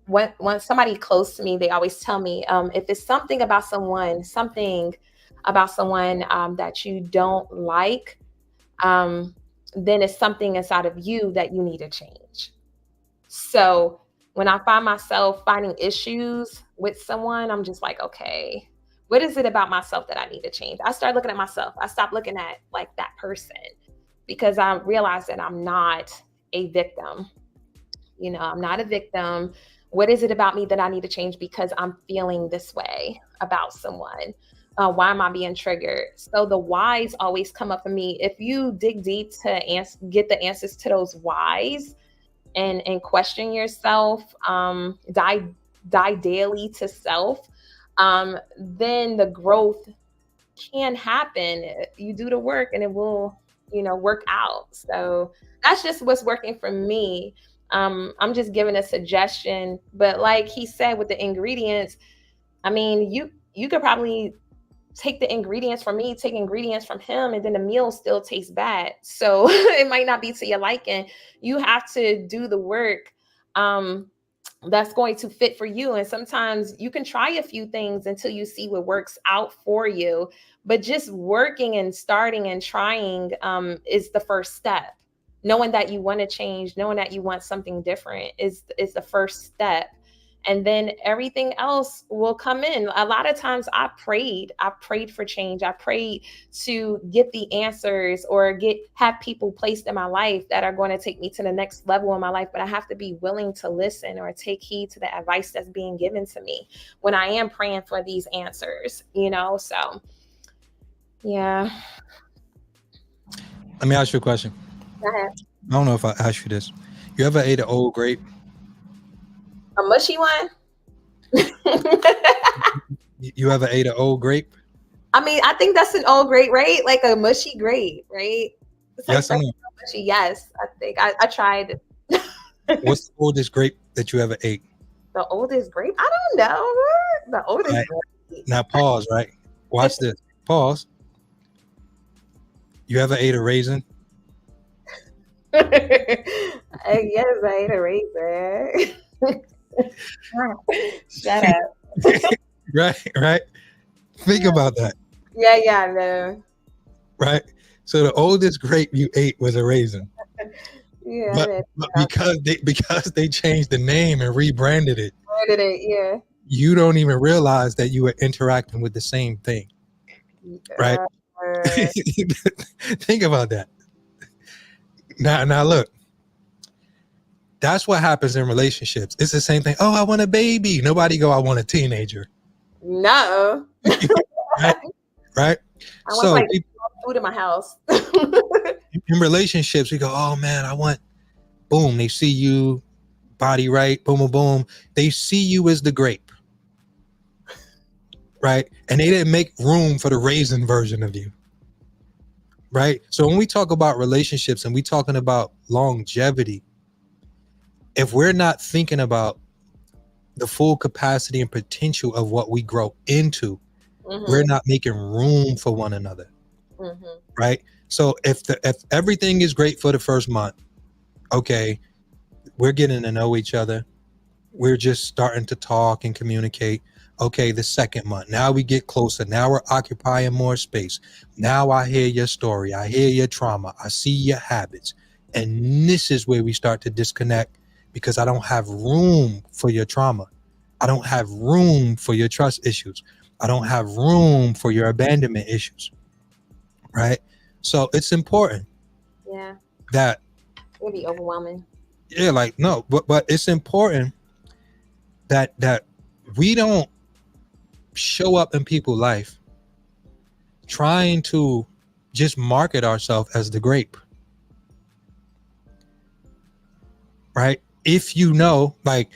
when somebody close to me, they always tell me, if it's something about someone that you don't like, um, then it's something inside of you that you need to change. So when I find myself finding issues with someone, I'm just like, okay, what is it about myself that I need to change? I start looking at myself. I stop looking at like that person, because I realize that I'm not a victim. I'm not a victim. What is it about me that I need to change because I'm feeling this way about someone? Why am I being triggered? So the whys always come up for me. If you dig deep to get the answers to those whys, and question yourself, die daily to self, then the growth can happen. You do the work and it will, work out. So that's just what's working for me. I'm just giving a suggestion, but like he said with the ingredients, I mean, you could probably take the ingredients from me, take ingredients from him, and then the meal still tastes bad. So it might not be to your liking. You have to do the work that's going to fit for you. And sometimes you can try a few things until you see what works out for you. But just working and starting and trying is the first step. Knowing that you want to change, knowing that you want something different is the first step, and then everything else will come in. A lot of times I prayed for change. I prayed to get the answers or have people placed in my life that are going to take me to the next level in my life, but I have to be willing to listen or take heed to the advice that's being given to me when I am praying for these answers. So yeah. Let me ask you a question. Go ahead. I don't know if I asked you this. You ever ate an old grape? A mushy one. You ever ate an old grape? I mean, I think that's an old grape, right? Like a mushy grape, right? It's like Yes or fresh no? mushy. Yes, I think I tried. What's the oldest grape that you ever ate? The oldest grape? I don't know. The All oldest right. grape. Now pause, right? Watch this. Pause. You ever ate a raisin? I guess I ate a raisin. Shut up. Right. Think about that. Yeah, I know. Right. So the oldest grape you ate was a raisin. Yeah, But, but because they changed the name and rebranded it, did it? Yeah. you don't even realize that you were interacting with the same thing. Right. Think about that. Now look. That's what happens in relationships. It's the same thing. Oh, I want a baby. Nobody go, I want a teenager. No. Right. I want like food in my house. In relationships, we go, oh man, I want, boom, they see you, body right, boom, boom, boom. They see you as the grape. Right. And they didn't make room for the raisin version of you. Right. So when we talk about relationships and we talking about longevity, if we're not thinking about the full capacity and potential of what we grow into, we're not making room for one another. Right. So if everything is great for the first month, okay, we're getting to know each other. We're just starting to talk and communicate. Okay, the second month, now we get closer. Now we're occupying more space. Now I hear your story. I hear your trauma. I see your habits. And this is where we start to disconnect because I don't have room for your trauma. I don't have room for your trust issues. I don't have room for your abandonment issues. Right? So it's important. Yeah. That it would be overwhelming. Yeah, like no, but it's important that we don't show up in people's life trying to just market ourselves as the grape. Right? If you know, like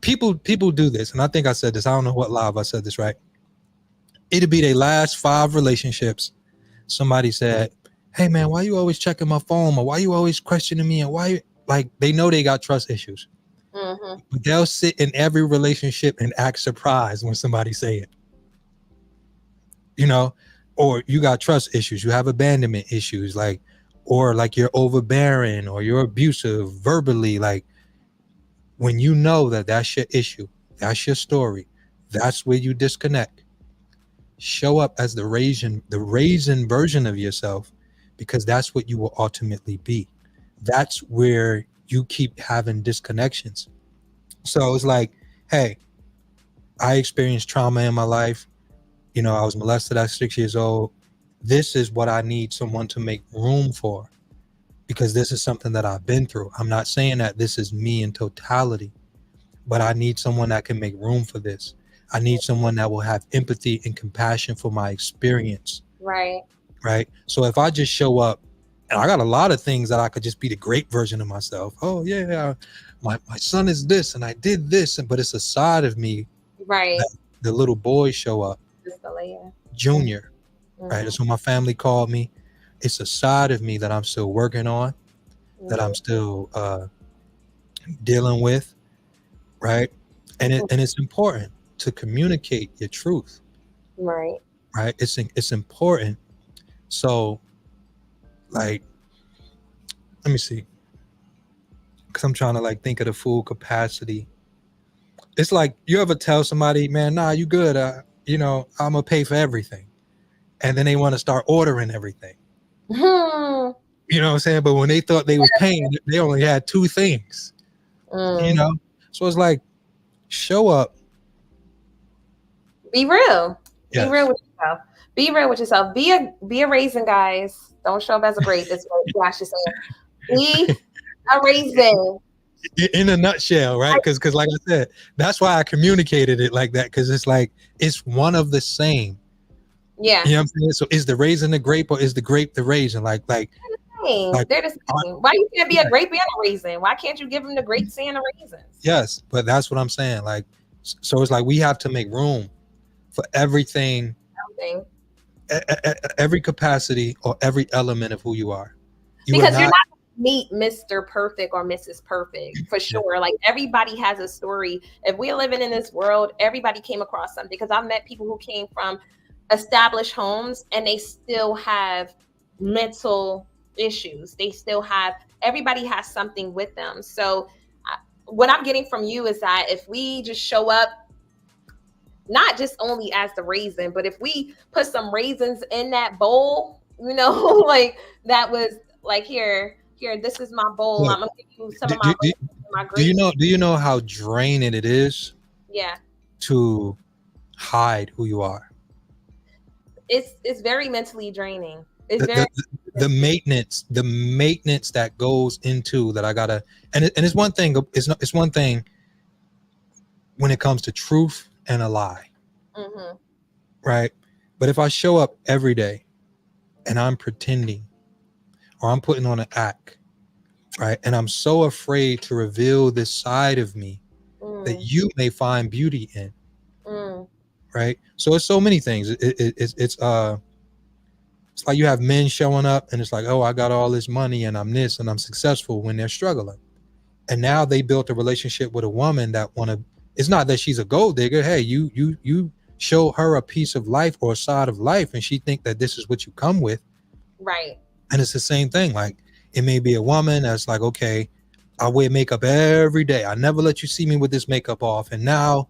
people do this, and I think I said this, I don't know what live I said this, right? It'll be their last 5 relationships. Somebody said, hey man, why you always checking my phone? Or why you always questioning me? And why, like, they know they got trust issues. But they'll sit in every relationship and act surprised when somebody say it. You know, or you got trust issues, you have abandonment issues, like, or like you're overbearing or you're abusive verbally. Like, when you know that that's your issue, that's your story, that's where you disconnect. Show up as the raisin version of yourself, because that's what you will ultimately be. That's where you keep having disconnections. So it's like, hey, I experienced trauma in my life. You know, I was molested at 6 years old. This is what I need someone to make room for, because this is something that I've been through. I'm not saying that this is me in totality, but I need someone that can make room for this. I need someone that will have empathy and compassion for my experience. Right. So if I just show up, and I got a lot of things that I could just be the great version of myself. Oh yeah, my son is this and I did this, but it's a side of me. Right. The little boys show up. Junior. Right. That's what my family called me. It's a side of me that I'm still working on, that I'm still dealing with. Right. And it's important to communicate your truth. Right. It's important. So, like, let me see, because I'm trying to like think of the full capacity. It's like, you ever tell somebody, man, nah, you good, you know, I'm gonna pay for everything, and then they want to start ordering everything. You know what I'm saying? But when they thought they was paying, they only had 2 things. You know, so it's like, show up, be real. Yes. Be real with yourself. Be real with yourself. Be a raisin, guys. Don't show up as a grape. That's what Josh is saying. Be a raisin. In a nutshell, right? Because like I said, that's why I communicated it like that, because it's like, it's one of the same. Yeah. You know what I'm saying? So is the raisin the grape, or is the grape the raisin? Like they're the same. Why you can't be a grape and a raisin? Why can't you give them the grapes and the raisins? Yes, but that's what I'm saying. Like, so it's like, we have to make room for everything. Every capacity or every element of who you are. Because you're not meet Mr. Perfect or Mrs. Perfect, for sure. Like, everybody has a story. If we're living in this world, everybody came across something, because I've met people who came from established homes and they still have mental issues. They still have, everybody has something with them. So what I'm getting from you is that if we just show up, not just only as the raisin, but if we put some raisins in that bowl, you know, like that was like, here, this is my bowl. Look, I'm gonna give you some do, of do, do, my do you gravy. know? Do you know how draining it is Yeah, to hide who you are? it's very mentally draining. It's The, very the, the maintenance that goes into that. I gotta, and it's one thing. It's one thing when it comes to truth and a lie, mm-hmm. right? But if I show up every day and I'm pretending or I'm putting on an act, right, and I'm so afraid to reveal this side of me that you may find beauty in, right? So it's so many things. It's like you have men showing up and it's like, oh, I got all this money and I'm this and I'm successful when they're struggling. And now they built a relationship with a woman that it's not that she's a gold digger. Hey, you show her a piece of life or a side of life and she think that this is what you come with. Right. And it's the same thing. Like it may be a woman that's like, okay, I wear makeup every day. I never let you see me with this makeup off. And now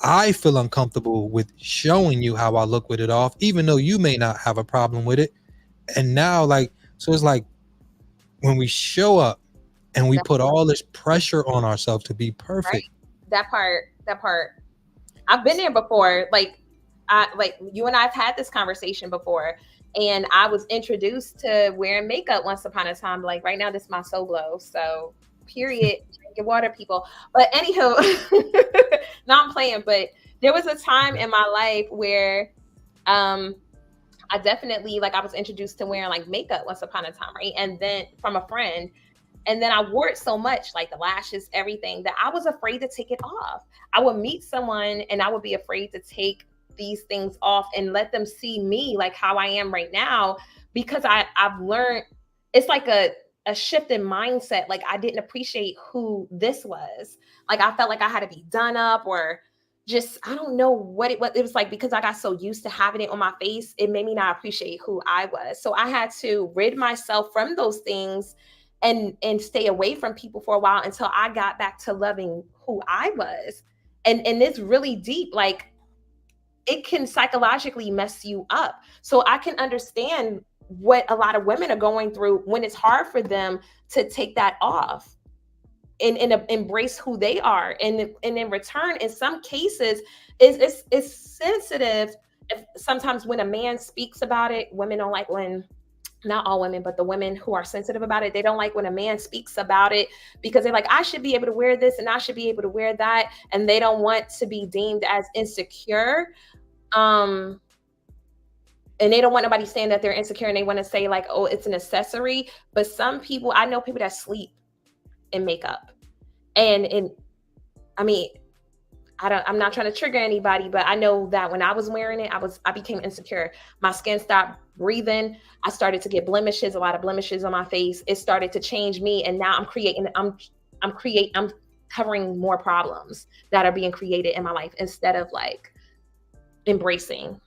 I feel uncomfortable with showing you how I look with it off, even though you may not have a problem with it. And now, like, so it's like when we show up and we put all this pressure on ourselves to be perfect. Right. That part. I've been there before. Like you and I've had this conversation before. And I was introduced to wearing makeup once upon a time. Like right now, this is my soul glow. So period. Drink your water, people. But anywho, no, I'm playing. But there was a time in my life where I definitely, like, I was introduced to wearing like makeup once upon a time, right? And then from a friend. And then I wore it so much, like the lashes, everything, that I was afraid to take it off. I would meet someone and I would be afraid to take these things off and let them see me like how I am right now, because I've learned it's like a shift in mindset. Like I didn't appreciate who this was. Like I felt like I had to be done up or just, I don't know what it was. It was like, because I got so used to having it on my face, it made me not appreciate who I was. So I had to rid myself from those things and stay away from people for a while until I got back to loving who I was. And it's really deep. Like it can psychologically mess you up. So I can understand what a lot of women are going through when it's hard for them to take that off and embrace who they are. And in return, in some cases, it's sensitive. Sometimes when a man speaks about it, women don't like when, not all women, but the women who are sensitive about it, they don't like when a man speaks about it because they're like, I should be able to wear this and I should be able to wear that. And they don't want to be deemed as insecure. And they don't want nobody saying that they're insecure, and they want to say like, oh, it's an accessory. But some people, I know people that sleep in makeup, and I mean, I'm not trying to trigger anybody, but I know that when I was wearing it, I became insecure. My skin stopped breathing. I started to get blemishes, a lot of blemishes on my face. It started to change me, and now I'm covering more problems that are being created in my life instead of like embracing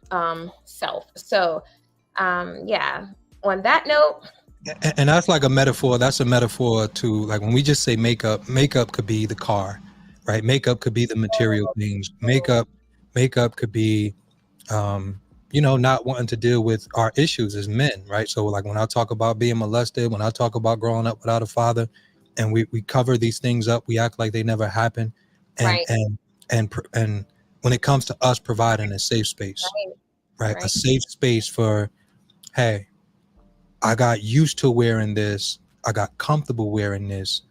self. So yeah, on that note, and that's like a metaphor. That's a metaphor to like when we just say makeup could be the car, right? Makeup could be the material things. Makeup could be not wanting to deal with our issues as men, right? So like when I talk about being molested, when I talk about growing up without a father, and we cover these things up, we act like they never happened. And and when it comes to us providing a safe space, right? A safe space for, hey, I got used to wearing this, I got comfortable wearing this,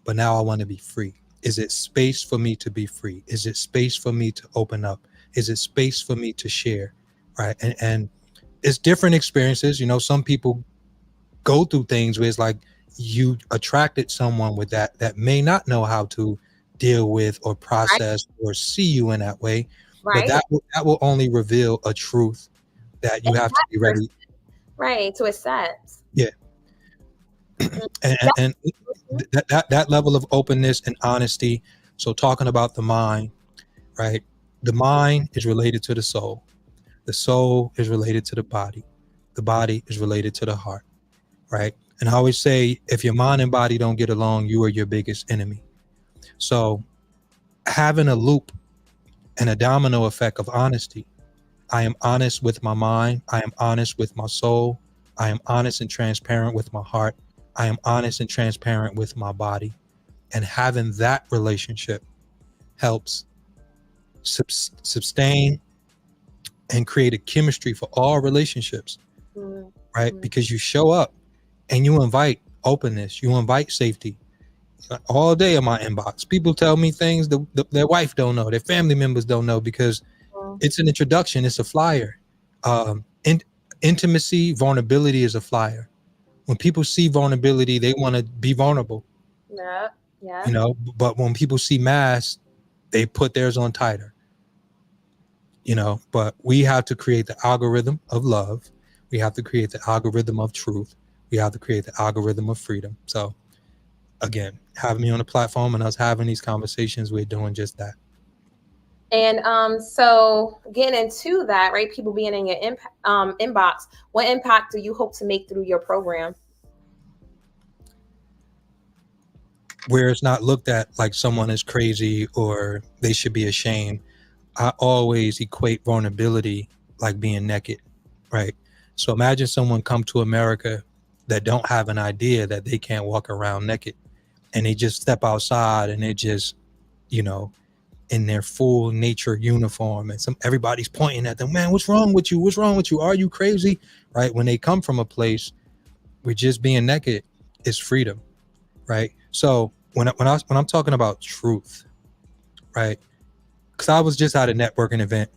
but now I want to be free. Is it space for me to be free? Is it space for me to open up? Is it space for me to share? Right. And it's different experiences. Some people go through things where it's like you attracted someone with that may not know how to deal with or process or see you in that way. But that will only reveal a truth that you have to be ready. Right. To accept. Yeah. and that level of openness and honesty. So talking about the mind, right? The mind is related to the soul. The soul is related to the body. The body is related to the heart, right? And I always say, if your mind and body don't get along, you are your biggest enemy. So having a loop and a domino effect of honesty. I am honest with my mind. I am honest with my soul. I am honest and transparent with my heart. I am honest and transparent with my body. And having that relationship helps sustain and create a chemistry for all relationships, right? Because you show up and you invite openness, you invite safety. All day in my inbox, people tell me things that their wife don't know, their family members don't know, because it's an introduction, it's a flyer. Intimacy, vulnerability is a flyer. When people see vulnerability, they want to be vulnerable. Yeah. You know, but when people see masks, they put theirs on tighter. You know, but we have to create the algorithm of love. We have to create the algorithm of truth. We have to create the algorithm of freedom. So again, having me on the platform and us having these conversations, we're doing just that. And so getting into that, right? People being in your inbox, what impact do you hope to make through your program? Where it's not looked at like someone is crazy or they should be ashamed. I always equate vulnerability like being naked, right? So imagine someone come to America that don't have an idea that they can't walk around naked, and they just step outside and they just, you know, in their full nature uniform, and everybody's pointing at them, man, what's wrong with you? What's wrong with you? Are you crazy? Right? When they come from a place where just being naked is freedom, right? So when I'm talking about truth, right? Because I was just at a networking event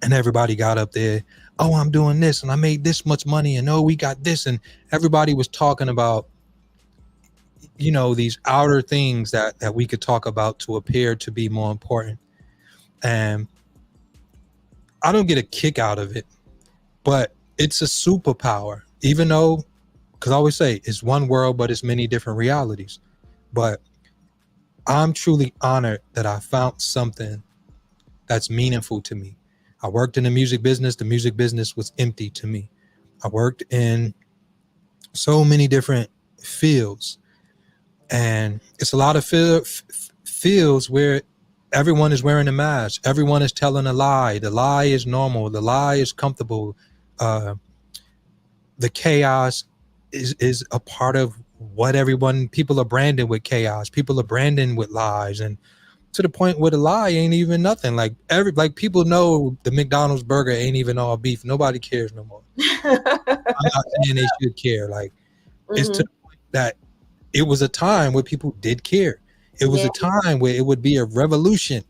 and everybody got up there, oh, I'm doing this and I made this much money and oh, we got this, and everybody was talking about, you know, these outer things that we could talk about to appear to be more important. And I don't get a kick out of it, but it's a superpower, even though, because I always say it's one world, but it's many different realities. But I'm truly honored that I found something that's meaningful to me. I worked in the music business. The music business was empty to me. I worked in so many different fields, and it's a lot of fields where everyone is wearing a mask. Everyone is telling a lie. The lie is normal. The lie is comfortable. The chaos is a part of what people are branding with chaos. People are branding with lies, and to the point where the lie ain't even nothing. Like people know the McDonald's burger ain't even all beef. Nobody cares no more. I'm not saying they should care. Like it's to the point that it was a time where people did care. It was a time where it would be a revolution.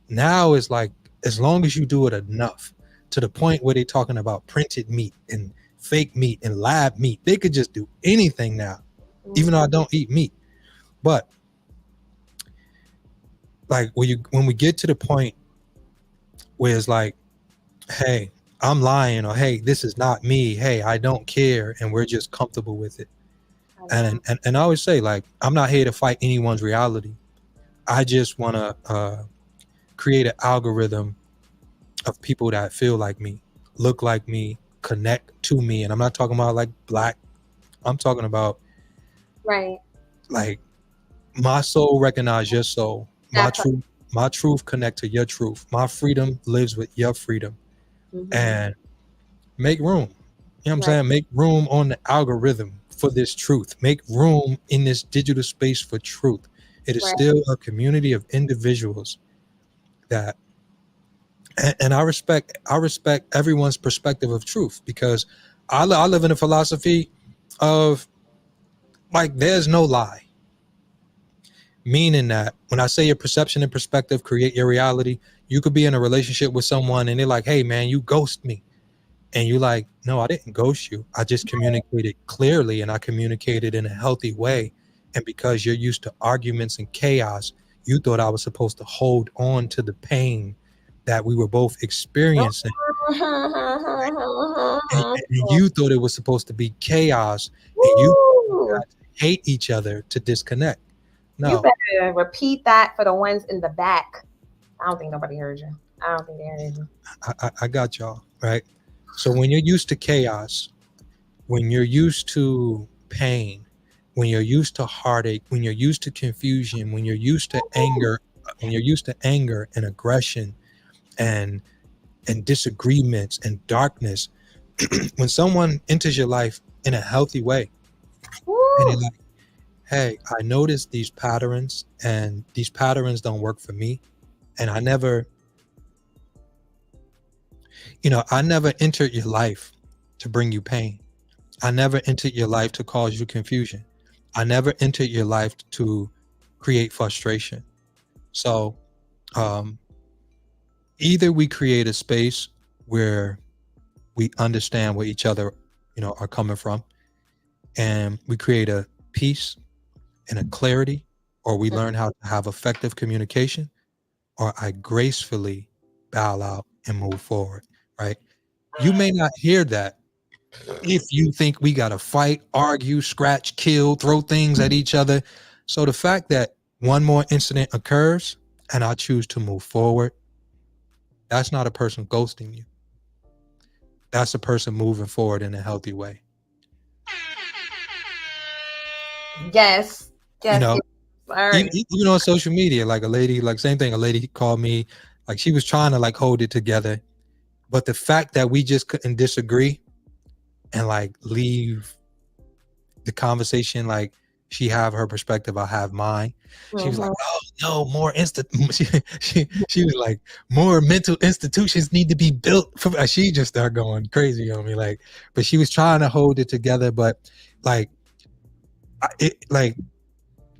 Now it's like, as long as you do it enough, to the point where they're talking about printed meat and fake meat and lab meat. They could just do anything now, even though I don't eat meat. But like when we get to the point where it's like, hey, I'm lying, or hey, this is not me, hey, I don't care, and we're just comfortable with it. And I always say, like, I'm not here to fight anyone's reality. I just want to create an algorithm of people that feel like me, look like me, connect to me. And I'm not talking about like black. I'm talking about like my soul recognize your soul. My truth connect to your truth. My freedom lives with your freedom. And make room. You know what I'm saying? Make room on the algorithm for this truth. Make room in this digital space for truth. It is still a community of individuals that, and I respect everyone's perspective of truth, because I live in a philosophy of like, there's no lie. Meaning that when I say your perception and perspective create your reality, you could be in a relationship with someone and they're like, hey man, you ghost me. And you're like, no, I didn't ghost you. I just communicated clearly, and I communicated in a healthy way. And because you're used to arguments and chaos, you thought I was supposed to hold on to the pain that we were both experiencing. And you thought it was supposed to be chaos, and you hate each other to disconnect. No. You better repeat that for the ones in the back. I don't think nobody heard you. I don't think they heard you. I got y'all, right? So when you're used to chaos, when you're used to pain, when you're used to heartache, when you're used to confusion, when you're used to anger and aggression and disagreements and darkness, when someone enters your life in a healthy way and they're Woo. like, hey, I noticed these patterns and these patterns don't work for me. And I never entered your life to bring you pain. I never entered your life to cause you confusion. I never entered your life to create frustration. So um, either we create a space where we understand where each other, are coming from, and we create a peace and a clarity, or we learn how to have effective communication, or I gracefully bow out and move forward. Right? You may not hear that if you think we got to fight, argue, scratch, kill, throw things at each other. So the fact that one more incident occurs and I choose to move forward, that's not a person ghosting you. That's a person moving forward in a healthy way. Yes. You Yes. know, Yes. Sorry. even on social media, like a lady, like same thing, a lady called me, like she was trying to like hold it together. But the fact that we just couldn't disagree and like leave the conversation, like she have her perspective, I have mine. She was like, Mhm. "Oh no, more she was like, more mental institutions need to be built." She just started going crazy on me, like. But she was trying to hold it together, but like, like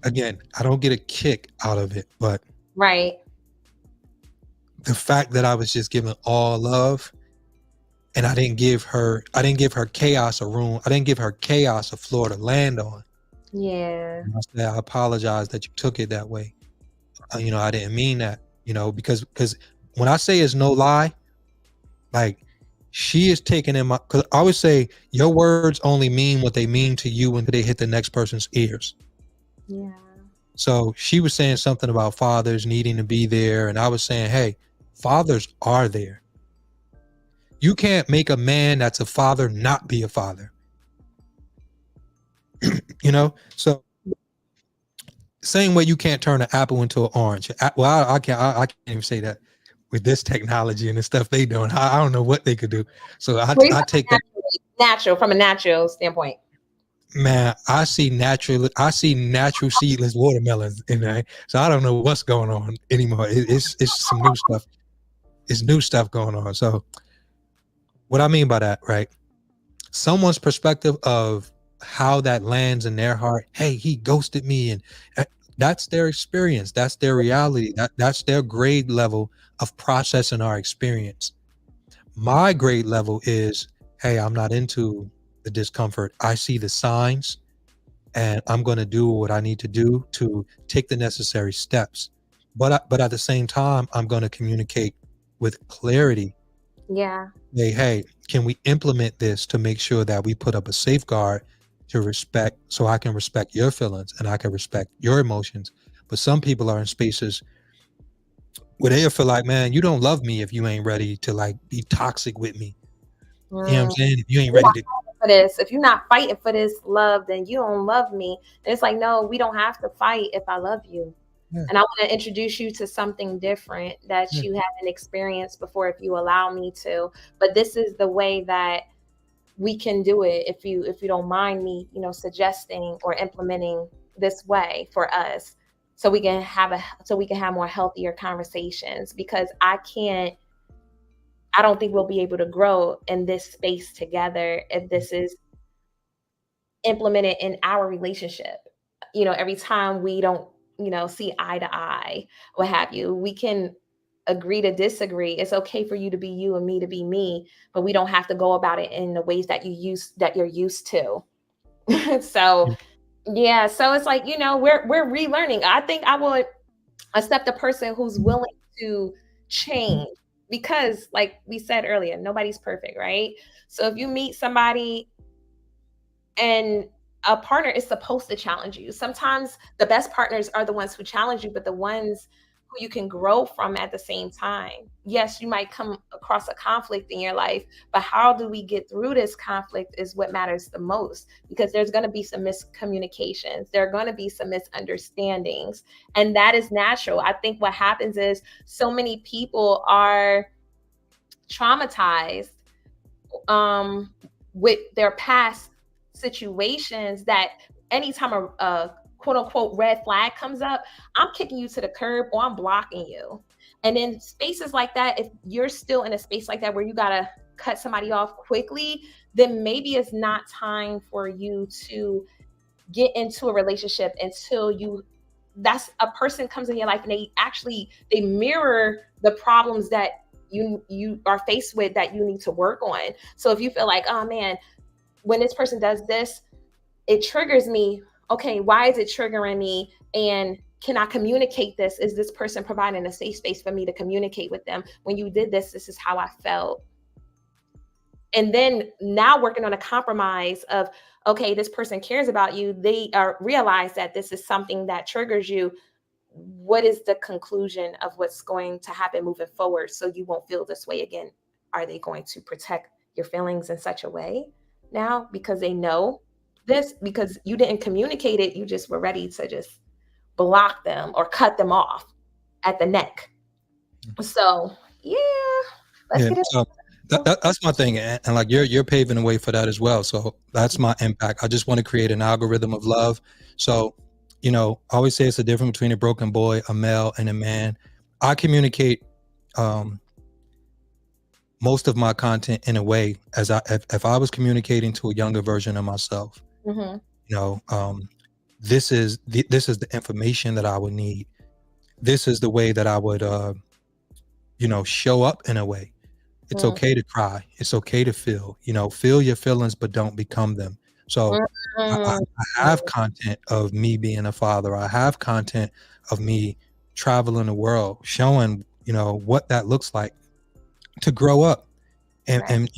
again, I don't get a kick out of it, but Right. the fact that I was just giving all love, and I didn't give her chaos a room. I didn't give her chaos a floor to land on. Yeah. And I said, I apologize that you took it that way. I didn't mean that, because when I say it's no lie, like she is taking in my, because I always say your words only mean what they mean to you until they hit the next person's ears. Yeah. So she was saying something about fathers needing to be there. And I was saying, hey, fathers are there. You can't make a man that's a father not be a father, So same way you can't turn an apple into an orange. Well, I can't even say that with this technology and the stuff they doing. I don't know what they could do. So I, What do you I think take that. natural from a natural standpoint? Man, I see natural seedless watermelons in there. So I don't know what's going on anymore. It's some new stuff. It's new stuff going on. So what I mean by that, right? Someone's perspective of how that lands in their heart. Hey, he ghosted me, and uh, that's their experience. That's their reality. That's their grade level of processing our experience. My grade level is, hey, I'm not into the discomfort. I see the signs, and I'm going to do what I need to do to take the necessary steps. But at the same time, I'm going to communicate with clarity. Yeah. Hey, can we implement this to make sure that we put up a safeguard to respect, so I can respect your feelings and I can respect your emotions? But some people are in spaces where they feel like, man, you don't love me if you ain't ready to like be toxic with me. You know what I'm Mm. saying? If you ain't You're ready not to, fighting for this. If you're not fighting for this love, then you don't love me. And it's like, no, we don't have to fight if I love you. yeah, And I want to introduce you to something different that yeah, you haven't experienced before if you allow me to. But this is the way that we can do it if you don't mind me, suggesting or implementing this way for us so we can have more healthier conversations because I don't think we'll be able to grow in this space together if this is implemented in our relationship. Every time we don't, see eye to eye, what have you, we can agree to disagree. It's okay for you to be you and me to be me, but we don't have to go about it in the ways that you're used to. So yeah. yeah, so it's like, we're relearning. I think I would accept a person who's willing to change because like we said earlier, nobody's perfect, right? So if you meet somebody and a partner is supposed to challenge you. Sometimes the best partners are the ones who challenge you, but the ones who you can grow from at the same time. Yes, you might come across a conflict in your life, but how do we get through this conflict is what matters the most, because there's going to be some miscommunications. There are going to be some misunderstandings, and that is natural. I think what happens is so many people are traumatized with their past situations that anytime a quote unquote red flag comes up, I'm kicking you to the curb or I'm blocking you. And in spaces like that, if you're still in a space like that where you gotta cut somebody off quickly, then maybe it's not time for you to get into a relationship until that's a person comes in your life and they mirror the problems that you are faced with that you need to work on. So if you feel like, oh man, when this person does this, it triggers me. Okay, why is it triggering me? And can I communicate this? Is this person providing a safe space for me to communicate with them? When you did this, this is how I felt. And then now working on a compromise of, okay, this person cares about you. They realize that this is something that triggers you. What is the conclusion of what's going to happen moving forward so you won't feel this way again? Are they going to protect your feelings in such a way now because they know this? Because you didn't communicate it, you just were ready to just block them or cut them off at the neck. So yeah, let's get it. So that's my thing, and like you're paving the way for that as well. So that's my impact. I just want to create an algorithm of love. So, I always say it's a difference between a broken boy, a male, and a man. I communicate most of my content in a way as if I was communicating to a younger version of myself. This is the information that I would need. This is the way that I would show up in a way. It's okay to cry. It's okay to feel. Feel your feelings, but don't become them. So I have content of me being a father. I have content of me traveling the world, showing what that looks like to grow up and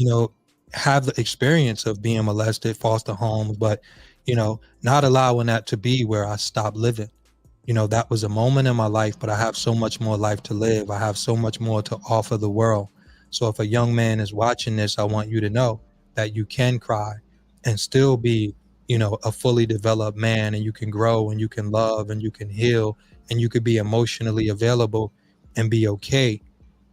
have the experience of being molested, foster homes, but not allowing that to be where I stopped living. That was a moment in my life, but I have so much more life to live. I have so much more to offer the world. So if a young man is watching this, I want you to know that you can cry and still be, a fully developed man, and you can grow and you can love and you can heal and you could be emotionally available and be okay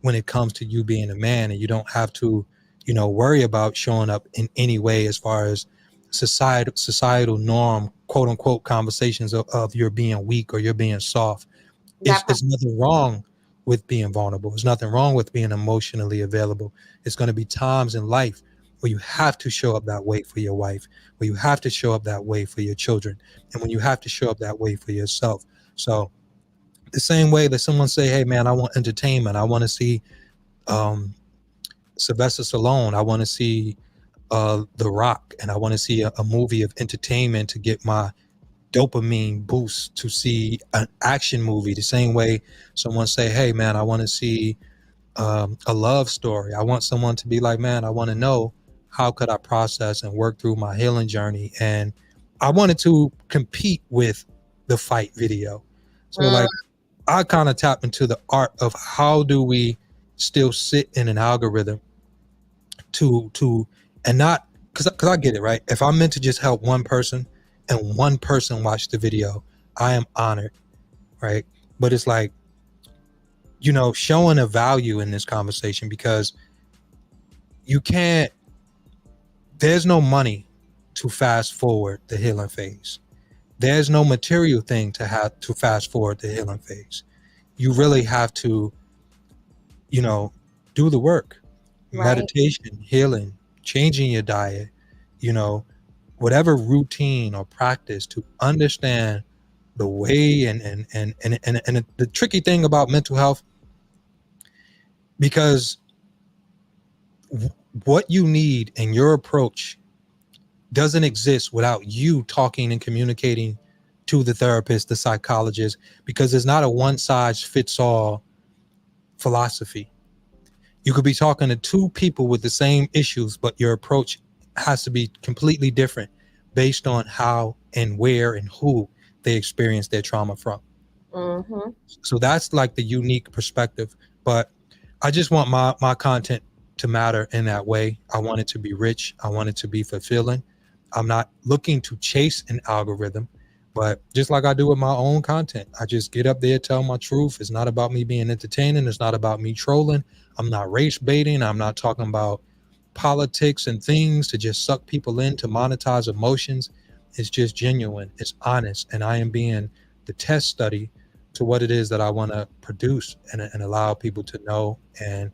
when it comes to you being a man. And you don't have to, worry about showing up in any way as far as societal norm, quote unquote, conversations of you're being weak or you're being soft. It's nothing wrong with being vulnerable. There's nothing wrong with being emotionally available. It's going to be times in life where you have to show up that way for your wife, where you have to show up that way for your children, and when you have to show up that way for yourself. So the same way that someone say, hey man, I want entertainment. I want to see Sylvester Stallone. I want to see The Rock, and I want to see a movie of entertainment to get my dopamine boost, to see an action movie. The same way someone say, hey man, I want to see a love story. I want someone to be like, man, I want to know how could I process and work through my healing journey. And I wanted to compete with the fight video. So like I kind of tap into the art of how do we still sit in an algorithm to and not because I get it, right? If I'm meant to just help one person and one person watch the video, I am honored, right? But it's like, showing a value in this conversation, because there's no money to fast forward the healing phase. There's no material thing to have to fast forward the healing phase. You really have to, do the work, meditation, healing, changing your diet, whatever routine or practice to understand the way and the tricky thing about mental health, because what you need and your approach doesn't exist without you talking and communicating to the therapist, the psychologist, because there's not a one size fits all philosophy. You could be talking to two people with the same issues, but your approach has to be completely different based on how and where and who they experience their trauma from. Mm-hmm. So that's like the unique perspective. But I just want my content to matter in that way. I want it to be rich. I want it to be fulfilling. I'm not looking to chase an algorithm, but just like I do with my own content, I just get up there, tell my truth. It's not about me being entertaining. It's not about me trolling. I'm not race baiting. I'm not talking about politics and things to just suck people in to monetize emotions. It's just genuine. It's honest. And I am being the test study to what it is that I want to produce, and allow people to know and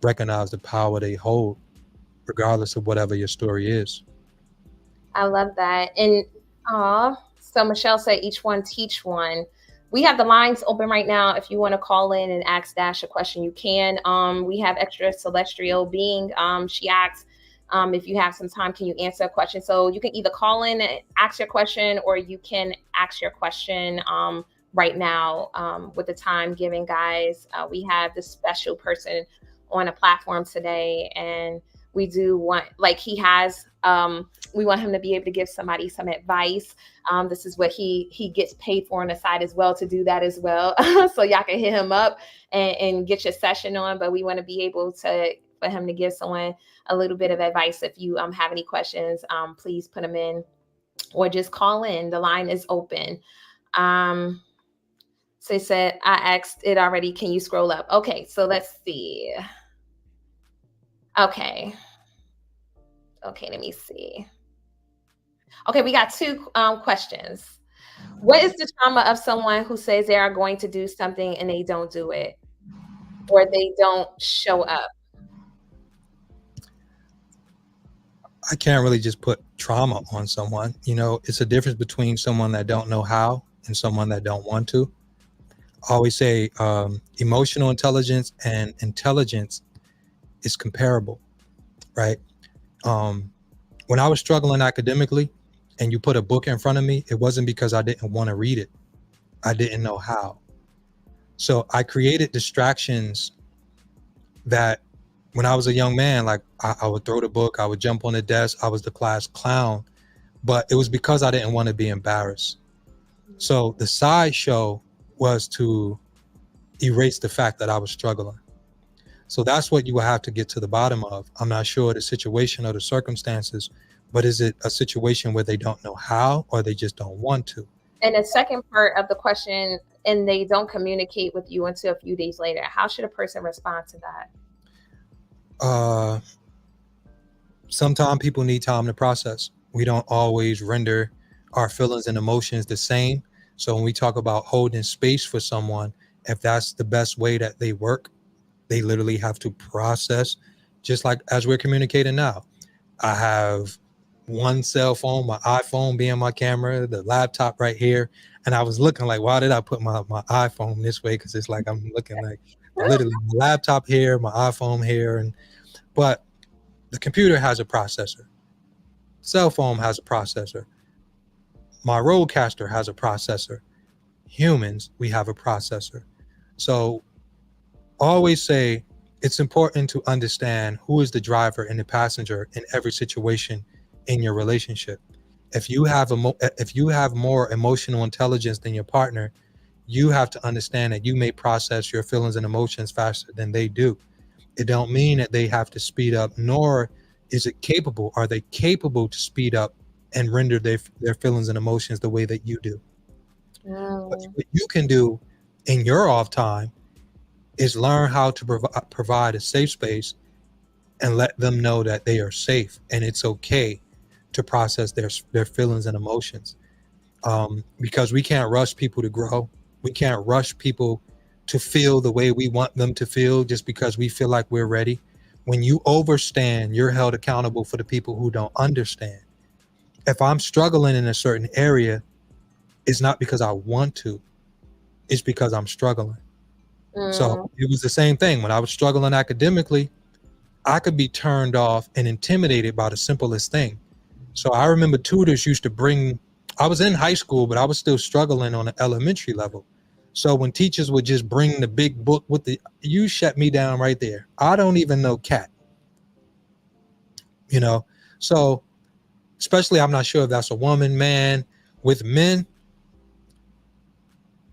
recognize the power they hold, regardless of whatever your story is. I love that. And so Michelle said each one teach one. We have the lines open right now. If you want to call in and ask Dash a question, you can. We have extra celestial being. She asks, if you have some time, can you answer a question? So you can either call in and ask your question, or you can ask your question right now with the time given, guys. We have this special person on a platform today, and we do want, like, he has we want him to be able to give somebody some advice. This is what he gets paid for on the side as well, to do that as well. So y'all can hit him up and get your session on. But we want to be able to, for him to give someone a little bit of advice. If you have any questions, please put them in or just call in. The line is open. So he said, I asked it already. Can you scroll up? Okay, so let's see. Okay, let me see. Okay, we got two questions. What is the trauma of someone who says they are going to do something and they don't do it, or they don't show up? I can't really just put trauma on someone. It's a difference between someone that don't know how and someone that don't want to. I always say emotional intelligence and intelligence is comparable, right? When I was struggling academically and you put a book in front of me, it wasn't because I didn't want to read it. I didn't know how. So I created distractions that when I was a young man, like I would throw the book, I would jump on the desk, I was the class clown, but it was because I didn't want to be embarrassed. So the sideshow was to erase the fact that I was struggling. So that's what you will have to get to the bottom of. I'm not sure the situation or the circumstances, but is it a situation where they don't know how, or they just don't want to? And the second part of the question, and they don't communicate with you until a few days later. How should a person respond to that? Sometimes people need time to process. We don't always render our feelings and emotions the same. So when we talk about holding space for someone, if that's the best way that they work, they literally have to process, just like as we're communicating now. I have one cell phone, my iPhone being my camera, the laptop right here. And I was looking like, why did I put my iPhone this way? Because it's like I'm looking like literally my laptop here, my iPhone here. But the computer has a processor. Cell phone has a processor. My Rodecaster has a processor. Humans, we have a processor. So always say it's important to understand who is the driver and the passenger in every situation in your relationship. If you have more emotional intelligence than your partner, you have to understand that you may process your feelings and emotions faster than they do. It don't mean that they have to speed up, nor are they capable to speed up and render their feelings and emotions the way that you do. But what you can do in your off time is learn how to provide a safe space and let them know that they are safe and it's okay to process their feelings and emotions. Because we can't rush people to grow. We can't rush people to feel the way we want them to feel just because we feel like we're ready. When you overstand, you're held accountable for the people who don't understand. If I'm struggling in a certain area, it's not because I want to, it's because I'm struggling. So it was the same thing. When I was struggling academically, I could be turned off and intimidated by the simplest thing. So I remember tutors used to I was in high school, but I was still struggling on an elementary level. So when teachers would just bring the big book you shut me down right there. I don't even know cat, So especially, I'm not sure if that's a woman, man. With men,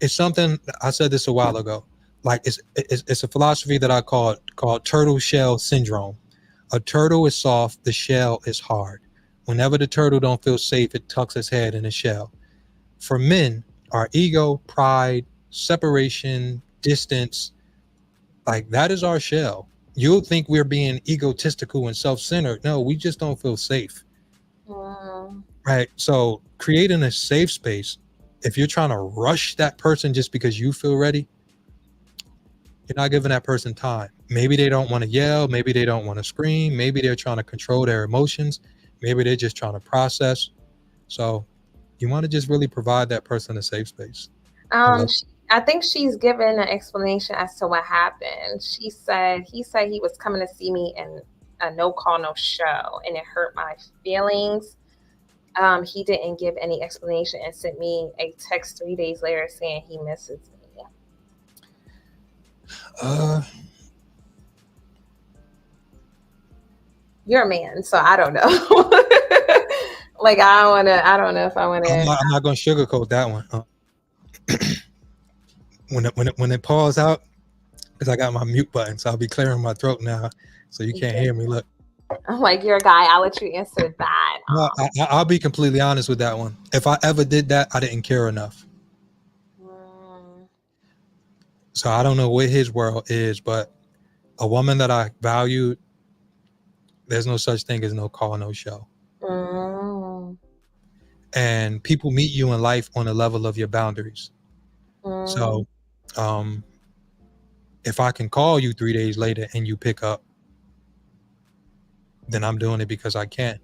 it's something I said this a while ago. Like it's a philosophy that I called turtle shell syndrome. A turtle is soft, the shell is hard. Whenever the turtle don't feel safe, it tucks its head in the shell. For men, our ego, pride, separation, distance, like that is our shell. You'll think we're being egotistical and self-centered. No, we just don't feel safe. Mm, Right. So creating a safe space, if you're trying to rush that person just because you feel ready, you're not giving that person time. Maybe they don't want to yell. Maybe they don't want to scream. Maybe they're trying to control their emotions. Maybe they're just trying to process. So you want to just really provide that person a safe space. I think she's given an explanation as to what happened. She said he said he was coming to see me in a no call no show, and it hurt my feelings. He didn't give any explanation and sent me a text 3 days later saying he misses me. Uh, You're a man, so I don't know. Like I don't know if I wanna. I'm not going to sugarcoat that one. When it pause out, because I got my mute button, so I'll be clearing my throat now, so you can't hear me. Look. I'm like, you're a guy. I'll let you answer that. No, I'll be completely honest with that one. If I ever did that, I didn't care enough. So I don't know what his world is, but a woman that I valued, there's no such thing as no call, no show. And people meet you in life on the level of your boundaries. So if I can call you 3 days later and you pick up, then I'm doing it because I can.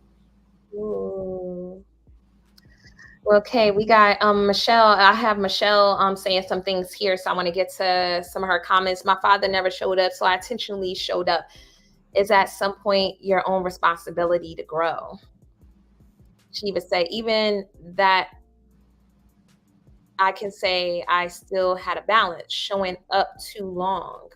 Okay, we got Michelle. I have Michelle saying some things here, so I want to get to some of her comments. My father never showed up, so I intentionally showed up. Is at some point your own responsibility to grow. She would say, even that I can say I still had a balance, showing up too long.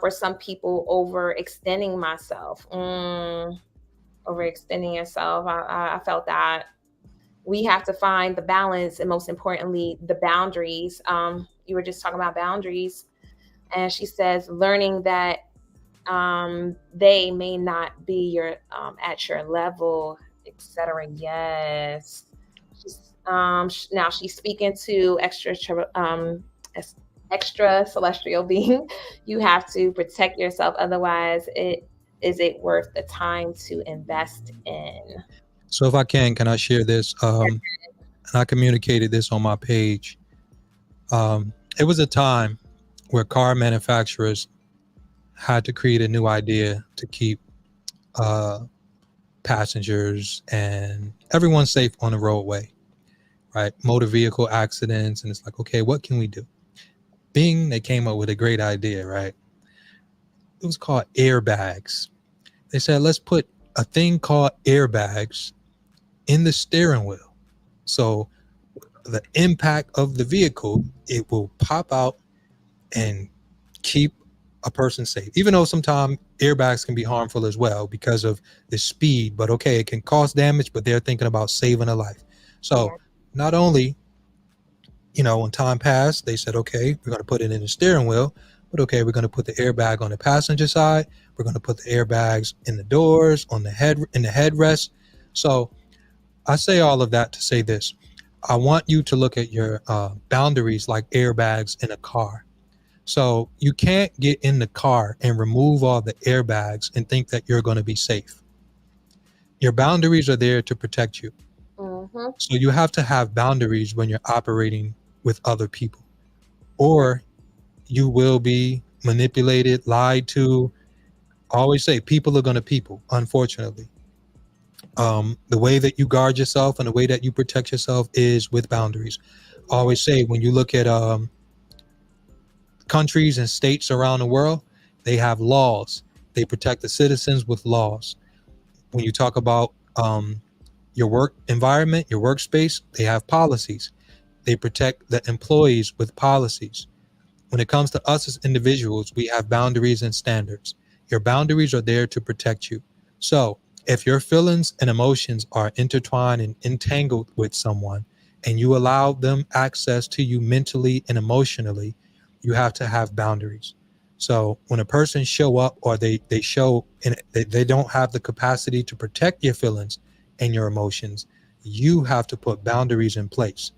For some people, overextending myself. Overextending yourself. I felt that we have to find the balance, and most importantly, the boundaries. You were just talking about boundaries, and she says learning that they may not be your at your level, etc. Yes. Now she's speaking to extra celestial being. You have to protect yourself, otherwise is it worth the time to invest in? So if I can I share this? And I communicated this on my page. It was a time where car manufacturers had to create a new idea to keep passengers and everyone safe on the roadway, right? Motor vehicle accidents. And it's like, okay, what can we do? They came up with a great idea, right? It was called airbags. They said, let's put a thing called airbags in the steering wheel. So the impact of the vehicle, it will pop out and keep a person safe. Even though sometimes airbags can be harmful as well because of the speed, but okay, it can cause damage, but they're thinking about saving a life. So not only, when time passed, they said, okay, we're going to put it in the steering wheel, but okay, we're going to put the airbag on the passenger side. We're going to put the airbags in the doors, in the headrest. So I say all of that to say this. I want you to look at your boundaries like airbags in a car. So you can't get in the car and remove all the airbags and think that you're going to be safe. Your boundaries are there to protect you. So you have to have boundaries when you're operating with other people, or you will be manipulated, lied to. I always say people are going to people, unfortunately. The way that you guard yourself and the way that you protect yourself is with boundaries. I always say when you look at countries and states around the world, they have laws. They protect the citizens with laws. When you talk about your work environment, your workspace, they have policies. They protect the employees with policies. When it comes to us as individuals, we have boundaries and standards. Your boundaries are there to protect you. So if your feelings and emotions are intertwined and entangled with someone, and you allow them access to you mentally and emotionally, you have to have boundaries. So when a person show up, or they show and they don't have the capacity to protect your feelings and your emotions, you have to put boundaries in place,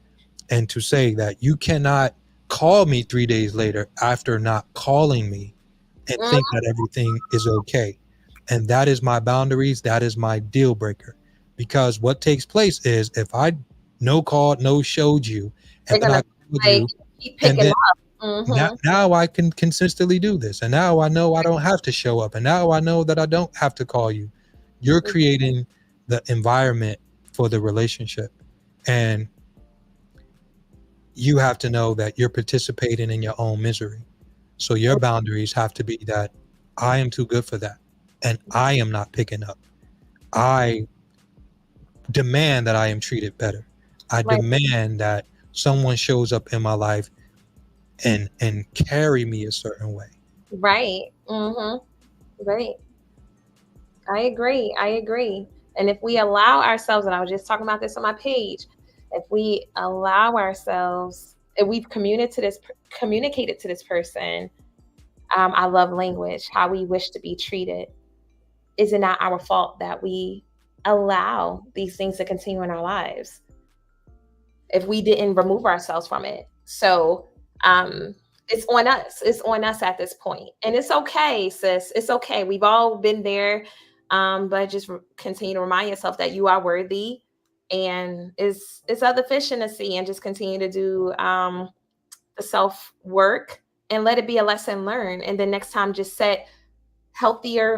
and to say that you cannot call me 3 days later after not calling me and Mm, think that everything is okay. And that is my boundaries. That is my deal breaker. Because what takes place is, if I no called, no showed you, and they're then gonna I called like you, keep and picking then up. Mm-hmm. now I can consistently do this. And now I know I don't have to show up. And now I know that I don't have to call you. You're creating the environment for the relationship. And you have to know that you're participating in your own misery. So your boundaries have to be that I am too good for that. And I am not picking up. I demand that I am treated better. I Right. demand that someone shows up in my life and carry me a certain way. Right. Mm-hmm. Right. I agree. I agree. And if we allow ourselves, and I was just talking about this on my page, if we allow ourselves, if we've communicated to this person, I love language, how we wish to be treated. Is it not our fault that we allow these things to continue in our lives if we didn't remove ourselves from it? So um, it's on us. It's on us at this point, and it's okay, sis. It's okay. We've all been there, but just continue to remind yourself that you are worthy, and it's other fish in the sea, and just continue to do the self work and let it be a lesson learned. And then next time, just set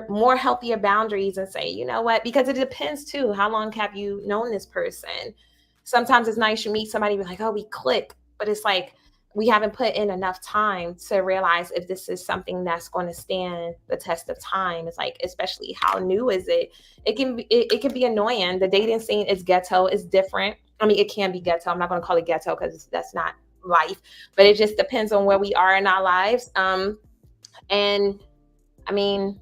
more healthier boundaries and say, you know what, because it depends too, how long have you known this person? Sometimes it's nice you meet somebody, be like, oh, we click, but it's like we haven't put in enough time to realize if this is something that's going to stand the test of time. It's like, especially how new is it? It can be annoying. The dating scene is ghetto, it's different. I mean, it can be ghetto. I'm not going to call it ghetto because that's not life, but it just depends on where we are in our lives. And I mean,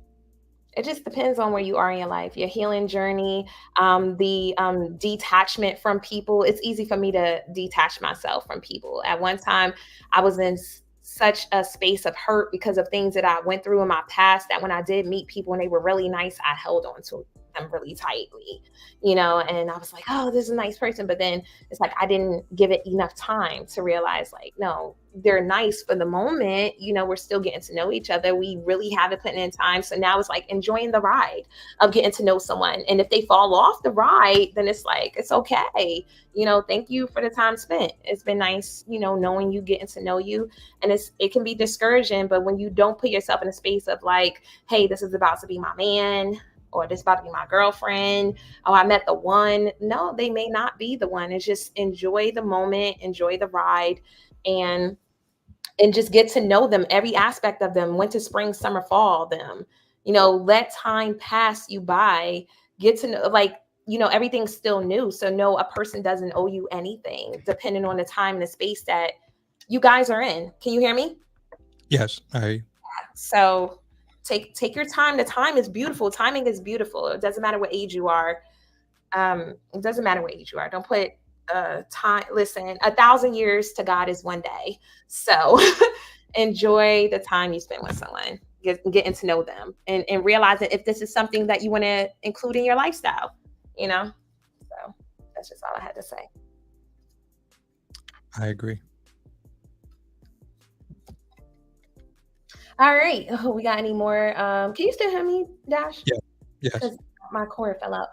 it just depends on where you are in your life, your healing journey, the detachment from people. It's easy for me to detach myself from people. At one time, I was in such a space of hurt because of things that I went through in my past, that when I did meet people and they were really nice, I held on to them really tightly, and I was like, oh, this is a nice person. But then it's like I didn't give it enough time to realize, like, no, they're nice for the moment. We're still getting to know each other. We really haven't put in time. So now it's like enjoying the ride of getting to know someone. And if they fall off the ride, then it's like, it's okay. Thank you for the time spent. It's been nice, knowing you, getting to know you. And it can be discouraging, but when you don't put yourself in a space of like, hey, this is about to be my man, or this about to be my girlfriend. Oh, I met the one. No, they may not be the one. It's just enjoy the moment, enjoy the ride, and just get to know them, every aspect of them, winter, spring, summer, fall, them. Let time pass you by. Get to know, like, everything's still new. So no, a person doesn't owe you anything, depending on the time and the space that you guys are in. Can you hear me? Yes, So take your time. The time is beautiful. Timing is beautiful. It doesn't matter what age you are. It doesn't matter what age you are. Don't put time. Listen, 1,000 years to God is one day. So enjoy the time you spend with someone, getting to know them, and realizing if this is something that you want to include in your lifestyle. So that's just all I had to say. I agree. All right. Oh, we got any more? Can you still hear me, Dash? Yeah. Yes. Because my cord fell out.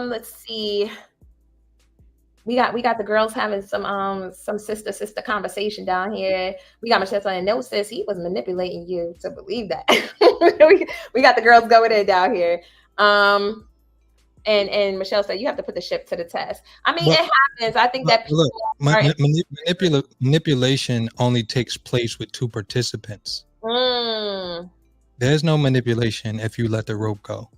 Let's see. We got the girls having some sister conversation down here. We got Michelle saying, no, sis, he was manipulating you to believe that. we got the girls going in down here. And Michelle said, you have to put the ship to the test. I mean, it happens. I think that people look, manipulation only takes place with two participants. There's no manipulation if you let the rope go.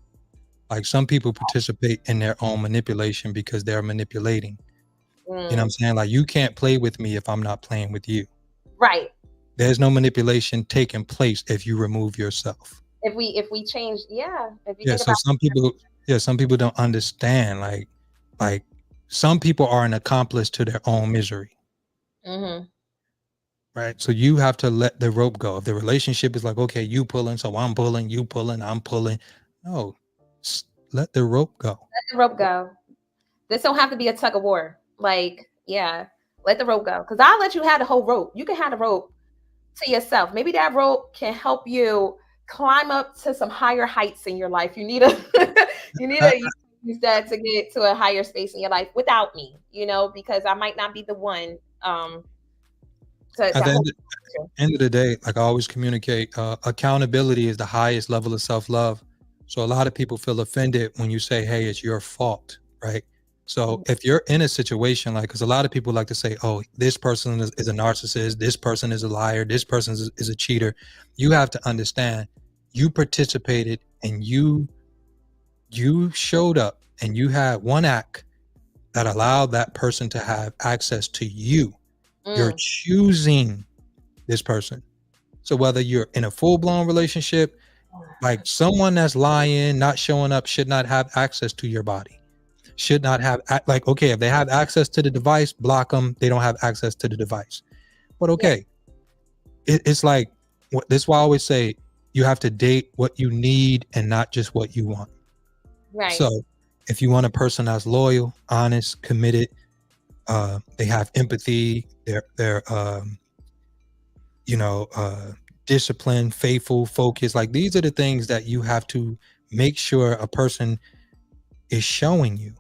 Like, some people participate in their own manipulation because they're manipulating. You know what I'm saying? Like, you can't play with me if I'm not playing with you. Right. There's no manipulation taking place if you remove yourself. If we change, yeah. So some people don't understand. Like some people are an accomplice to their own misery. Mm-hmm. Right. So you have to let the rope go. If the relationship is like, okay, you pulling, so I'm pulling, you pulling, I'm pulling. No, let the rope go. Let the rope go. This don't have to be a tug of war. Like, yeah, let the rope go. Because I'll let you have the whole rope. You can have the rope to yourself. Maybe that rope can help you climb up to some higher heights in your life. You need a you need I, to use that to get to a higher space in your life without me, because I might not be the one at to the hold you. end of the day, like I always communicate, accountability is the highest level of self-love. So a lot of people feel offended when you say, hey, it's your fault, right? So if you're in a situation like, because a lot of people like to say, oh, this person is a narcissist, this person is a liar, this person is a cheater. You have to understand, you participated and you showed up and you had one act that allowed that person to have access to you. You're choosing this person. So whether you're in a full-blown relationship, like someone that's lying, not showing up, should not have access to your body. Should not have, like, okay, if they have access to the device, block them. They don't have access to the device. But okay, it's like, this is why I always say, you have to date what you need and not just what you want. Right. So if you want a person that's loyal, honest, committed, they have empathy, they're disciplined, faithful, focused. Like, these are the things that you have to make sure a person is showing you,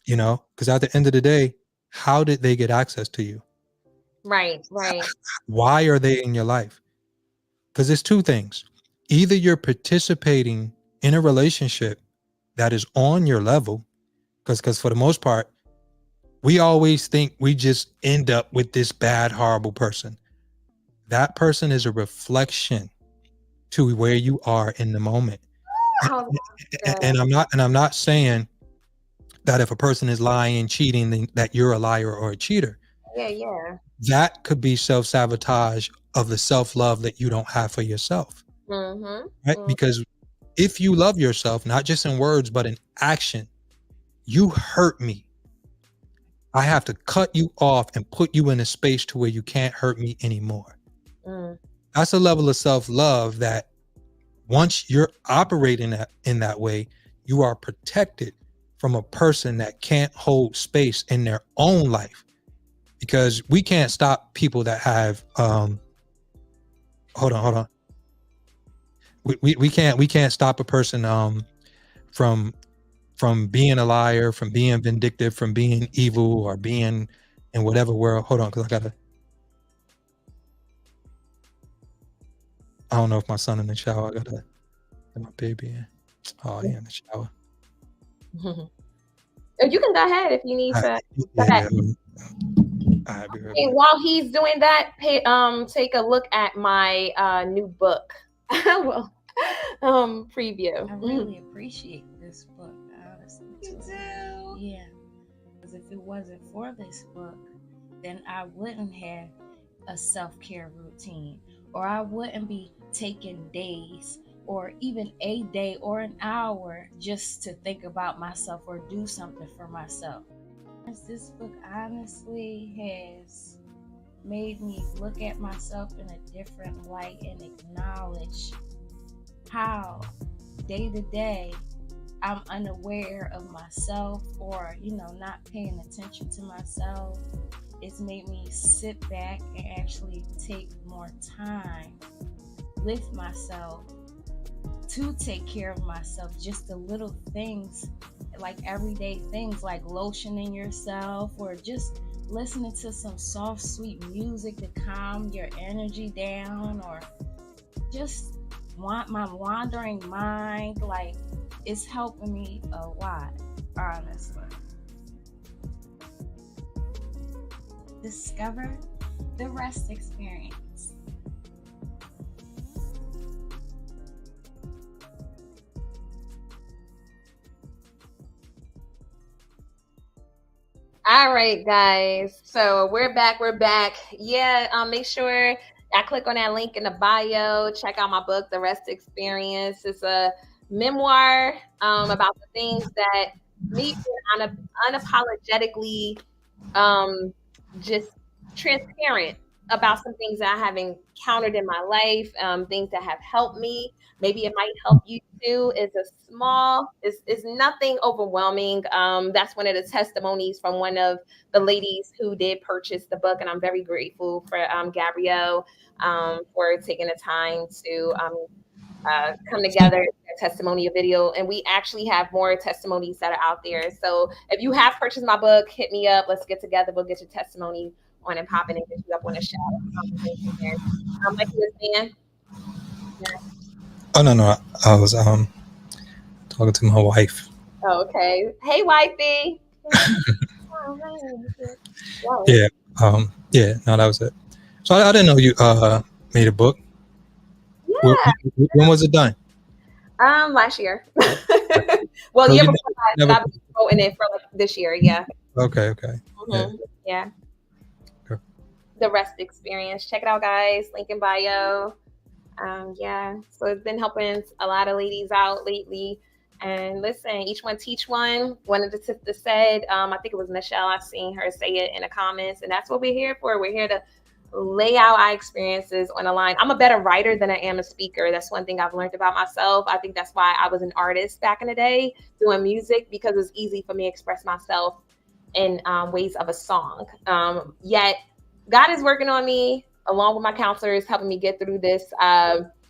because at the end of the day, how did they get access to you? Right. Why are they in your life? Because it's two things. Either you're participating in a relationship that is on your level, because for the most part, we always think we just end up with this bad, horrible person. That person is a reflection to where you are in the moment. And I'm not saying that if a person is lying, cheating, then that you're a liar or a cheater. Yeah. That could be self-sabotage of the self-love that you don't have for yourself. Right? Because if you love yourself, not just in words, but in action, you hurt me, I have to cut you off and put you in a space to where you can't hurt me anymore. That's a level of self-love that once you're operating in that way, you are protected from a person that can't hold space in their own life. Because we can't stop people that have hold on. We can't stop a person from being a liar, from being vindictive, from being evil, or being in whatever world. Hold on, because I don't know if my son in the shower. I gotta get my baby in. Oh, he in the shower. You can go ahead if you need to. Yeah. While he's doing that, take a look at my new book. Well, preview. I really appreciate this book, honestly. You do? Yeah. Because if it wasn't for this book, then I wouldn't have a self-care routine, or I wouldn't be taking days or even a day or an hour just to think about myself or do something for myself. This book honestly has made me look at myself in a different light and acknowledge how day to day I'm unaware of myself, or not paying attention to myself. It's made me sit back and actually take more time with myself to take care of myself. Just the little things, like everyday things, like lotioning yourself, or just listening to some soft, sweet music to calm your energy down, or just want my wandering mind. Like, it's helping me a lot, honestly. Discover the rest experience. All right, guys. So we're back. Yeah. Make sure I click on that link in the bio. Check out my book, The Rest Experience. It's a memoir about the things that me being unapologetically just transparent about some things that I have encountered in my life, things that have helped me. Maybe it might help you too. It's nothing overwhelming. That's one of the testimonies from one of the ladies who did purchase the book, and I'm very grateful for Gabrielle for taking the time to come together, a testimonial video, and we actually have more testimonies that are out there. So if you have purchased my book, hit me up. Let's get together. We'll get your testimony on and popping and get you up on a show. Like you were saying. Yeah. Oh no, I was talking to my wife. Oh, okay. Hey, wifey. Yeah. Yeah. No, that was it. So I didn't know you made a book. Yeah. When was it done? Last year. Well, So year you before last, but I've been promoting it for like this year. Yeah. Okay. Yeah. Okay. The Rest Experience. Check it out, guys. Link in bio. Yeah. So it's been helping a lot of ladies out lately. And listen, each one teach one. One of the sisters said, I think it was Michelle. I've seen her say it in the comments, and that's what we're here for. We're here to lay out our experiences on a line. I'm a better writer than I am a speaker. That's one thing I've learned about myself. I think that's why I was an artist back in the day doing music, because it's easy for me to express myself in ways of a song. Yet God is working on me along with my counselors, helping me get through this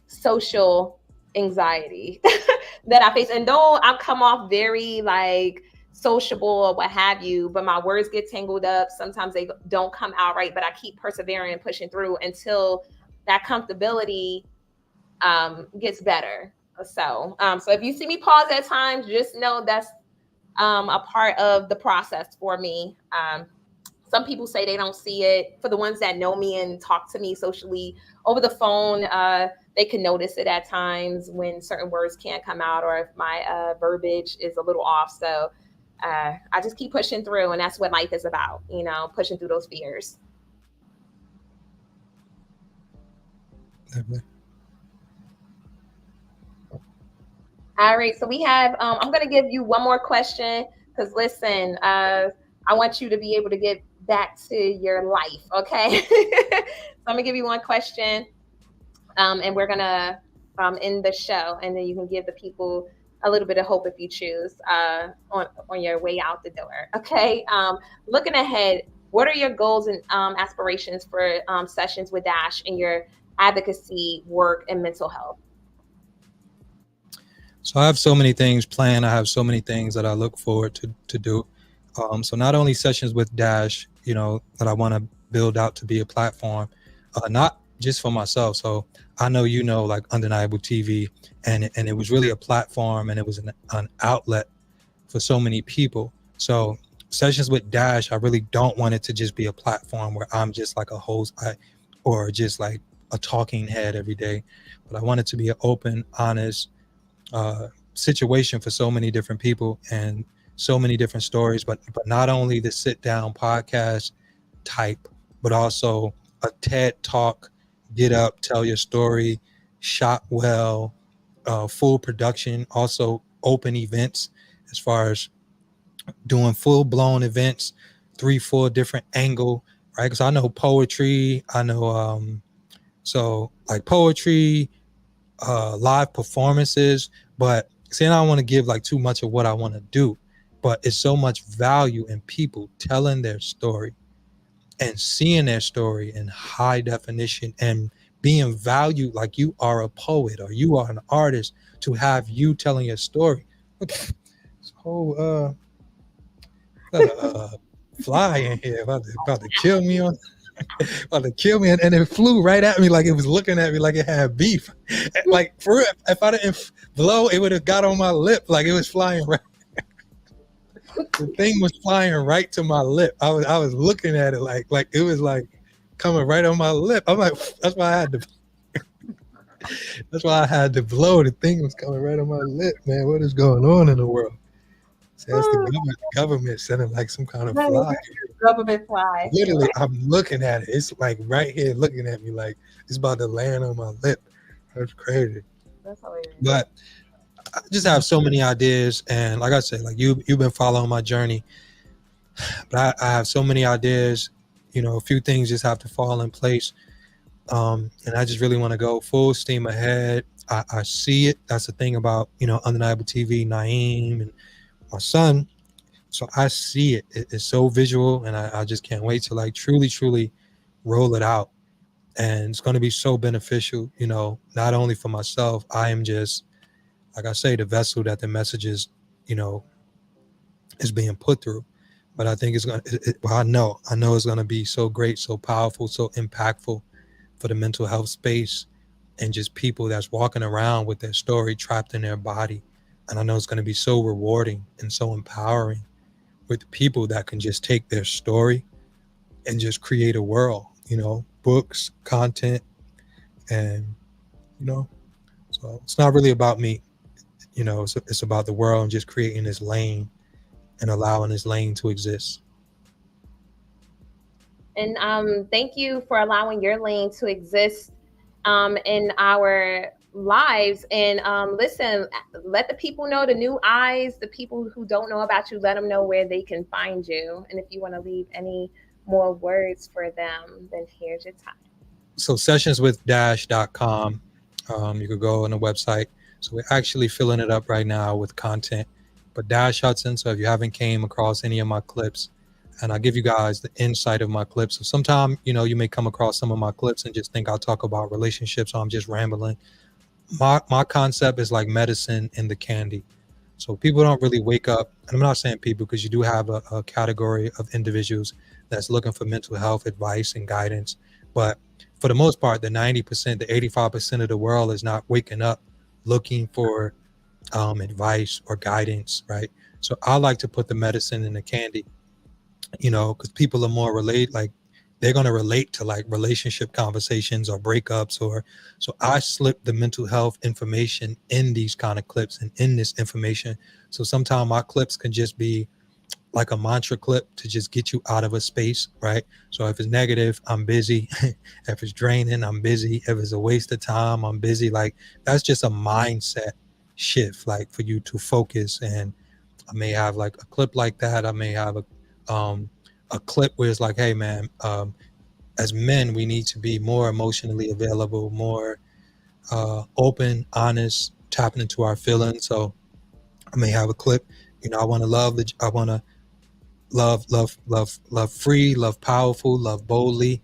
social anxiety that I face. And though I come off very like sociable or what have you, but my words get tangled up. Sometimes they don't come out right, but I keep persevering and pushing through until that comfortability gets better. So if you see me pause at times, just know that's a part of the process for me. Some people say they don't see it. For the ones that know me and talk to me socially over the phone, they can notice it at times when certain words can't come out, or if my verbiage is a little off. So I just keep pushing through, and that's what life is about, pushing through those fears. All right, so we have, I'm going to give you one more question, because listen, I want you to be able to get back to your life, okay? So I'm going to give you one question, and we're going to end the show, and then you can give the people a little bit of hope if you choose on your way out the door, okay? Looking ahead, what are your goals and aspirations for sessions with Dash in your advocacy work and mental health? So I have so many things planned. I have so many things that I look forward to do. So not only sessions with Dash, that I want to build out to be a platform, not just for myself. So I know, like Undeniable TV, and it was really a platform, and it was an outlet for so many people. So sessions with Dash, I really don't want it to just be a platform where I'm just like a host or just like a talking head every day, but I want it to be an open, honest situation for so many different people and so many different stories, but not only the sit down podcast type, but also a TED talk, get up, tell your story, shot well, full production, also open events, as far as doing full blown events, 3-4 different angle, right? Because I know poetry, I know so like poetry, live performances, but saying I don't want to give like too much of what I want to do, but it's so much value in people telling their story and seeing their story in high definition and being valued like you are a poet or you are an artist, to have you telling your story. This whole got a fly in here about to kill me on about to kill me, and it flew right at me like it was looking at me like it had beef. Like for real, if I didn't blow, it would have got on my lip. Like it was flying right. The thing was flying right to my lip. I was looking at it like it was like coming right on my lip. I'm like, that's why I had to blow. The thing was coming right on my lip, man. What is going on in the world? So that's the government sending like some kind of fly. Government fly. Literally, I'm looking at it. It's like right here looking at me like it's about to land on my lip. That's crazy. That's hilarious. But I just have so many ideas, and like I said, like you've been following my journey, but I have so many ideas. A few things just have to fall in place, and I just really want to go full steam ahead. I see it. That's the thing about Undeniable TV, Naeem, and my son. So I see it. It's so visual, and I just can't wait to like truly roll it out. And it's going to be so beneficial, not only for myself. I am just, like I say, the vessel that the messages, you know, is being put through. But I think it's going to, well, I know it's going to be so great, so powerful, so impactful for the mental health space and just people that's walking around with their story trapped in their body. And I know it's going to be so rewarding and so empowering with people that can just take their story and just create a world, books, content, and, you know, so it's not really about me, it's about the world and just creating this lane and allowing this lane to exist. And thank you for allowing your lane to exist in our lives. And listen, let the people know, the new eyes, the people who don't know about you, let them know where they can find you. And if you want to leave any more words for them, then here's your time. So sessionswithdash.com, you could go on the website. So we're actually filling it up right now with content. But Dash Hudson, so if you haven't came across any of my clips, and I give you guys the insight of my clips. So sometime, you may come across some of my clips and just think I'll talk about relationships or I'm just rambling. My concept is like medicine in the candy. So people don't really wake up, and I'm not saying people because you do have a category of individuals that's looking for mental health advice and guidance. But for the most part, the 90%, the 85% of the world is not waking up looking for advice or guidance, right? So I like to put the medicine in the candy, because people are more like they're going to relate to like relationship conversations or breakups so I slip the mental health information in these kind of clips and in this information. So sometimes my clips can just be like a mantra clip to just get you out of a space, right? So if it's negative, I'm busy. If it's draining, I'm busy. If it's a waste of time, I'm busy. Like that's just a mindset shift, like for you to focus. And I may have like a clip like that. I may have a clip where it's like, hey man, as men, we need to be more emotionally available, more open, honest, tapping into our feelings. So I may have a clip, I want to love free, love powerful, love boldly.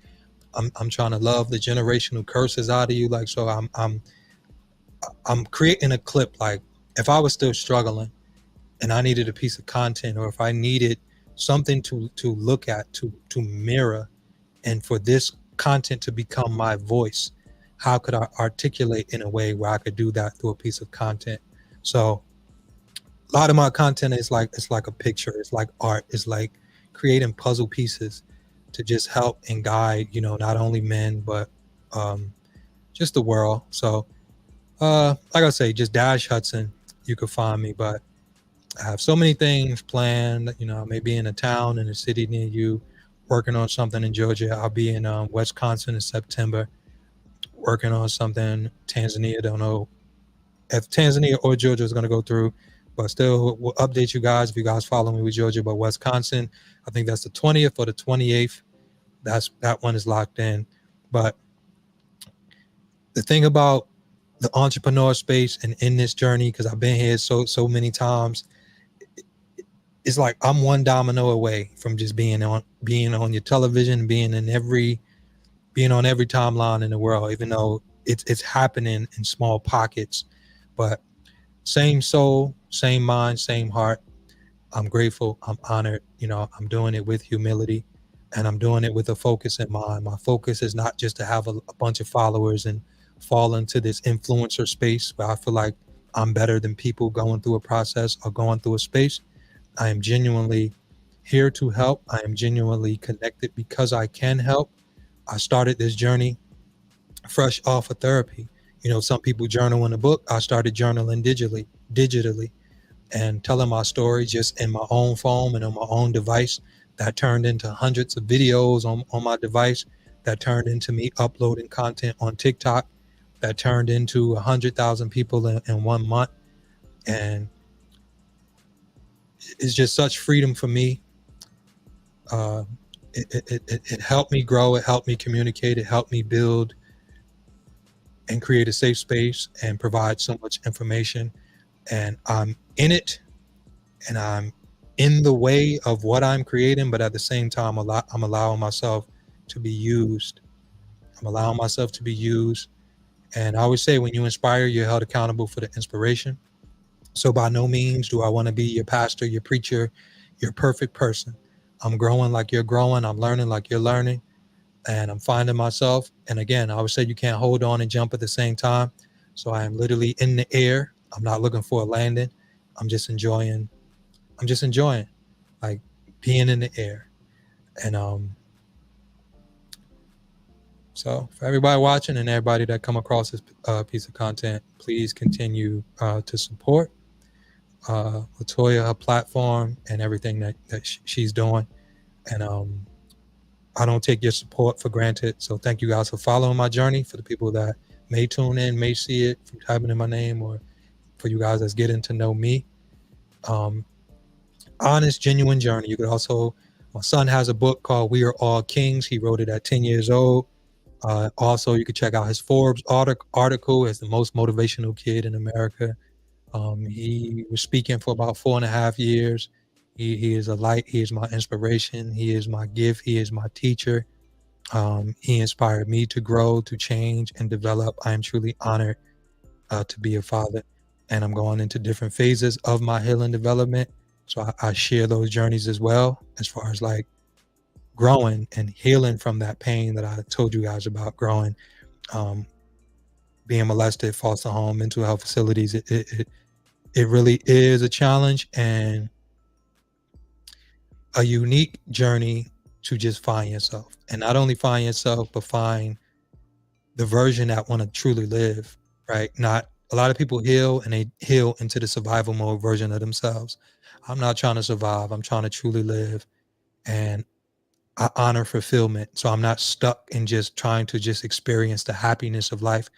I'm trying to love the generational curses out of you. Like, so I'm creating a clip. Like if I was still struggling and I needed a piece of content, or if I needed something to look at, to mirror, and for this content to become my voice, how could I articulate in a way where I could do that through a piece of content? So a lot of my content is like, it's like a picture, it's like art, it's like creating puzzle pieces to just help and guide, not only men, but just the world. So like I say, just Dash Hudson, you could find me. But I have so many things planned. I may be in a town in a city near you, working on something in Georgia. I'll be in Wisconsin in September, working on something. Tanzania, don't know if Tanzania or Georgia is going to go through, but still we'll update you guys if you guys follow me with Georgia. But Wisconsin, I think that's the 20th or the 28th. That one is locked in. But the thing about the entrepreneur space and in this journey, because I've been here so many times, it's like I'm one domino away from just being on your television, being on every timeline in the world, even though it's happening in small pockets. But same soul, same mind, same heart. I'm grateful. I'm honored. I'm doing it with humility, and I'm doing it with a focus in mind. My focus is not just to have a bunch of followers and fall into this influencer space where I feel like I'm better than people going through a process or going through a space. I am genuinely here to help. I am genuinely connected because I can help. I started this journey fresh off of therapy. Some people journal in a book. I started journaling digitally, and telling my story just in my own phone and on my own device. That turned into hundreds of videos on my device. That turned into me uploading content on TikTok. That turned into 100,000 people in 1 month. And it's just such freedom for me. It helped me grow. It helped me communicate. It helped me build and create a safe space and provide so much information. And I'm in it, and I'm in the way of what I'm creating, but at the same time, I'm allowing myself to be used. I'm allowing myself to be used. And I always say, when you inspire, you're held accountable for the inspiration. So by no means do I want to be your pastor, your preacher, your perfect person. I'm growing like you're growing. I'm learning like you're learning. And I'm finding myself. And again, I always say you can't hold on and jump at the same time. So I am literally in the air. I'm not looking for a landing. I'm just enjoying. I'm just enjoying, like, being in the air. And so for everybody watching and everybody that come across this piece of content, please continue to support Latoya, her platform, and everything that she's doing. And I don't take your support for granted. So thank you guys for following my journey. For the people that may tune in, may see it from typing in my name, or for you guys that's getting to know me. Honest, genuine journey. You could also, my son has a book called We Are All Kings. He wrote it at 10 years old. Also, you could check out his Forbes article as the most motivational kid in America. He was speaking for about 4.5 years. He is a light. He is my inspiration. He is my gift. He is my teacher. He inspired me to grow, to change, and develop. I am truly honored to be a father, and I'm going into different phases of my healing development. So I share those journeys as well, as far as like growing and healing from that pain that I told you guys about. Growing, being molested, foster home, mental health facilities. It really is a challenge and a unique journey to just find yourself, and not only find yourself, but find the version that want to truly live. Right? Not a lot of people heal, and they heal into the survival mode version of themselves. I'm not trying to survive. I'm trying to truly live, and I honor fulfillment. So I'm not stuck in just trying to just experience the happiness of life.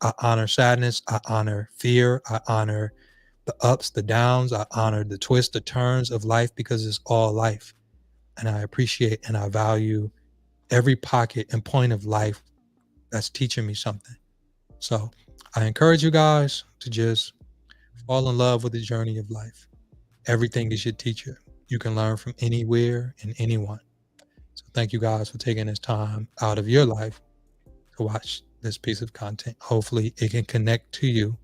I honor sadness. I honor fear. I honor the ups, the downs. I honor the twists, the turns of life, because it's all life. And I appreciate and I value every pocket and point of life that's teaching me something. So I encourage you guys to just fall in love with the journey of life. Everything is your teacher. You can learn from anywhere and anyone. So thank you guys for taking this time out of your life to watch this piece of content. Hopefully it can connect to you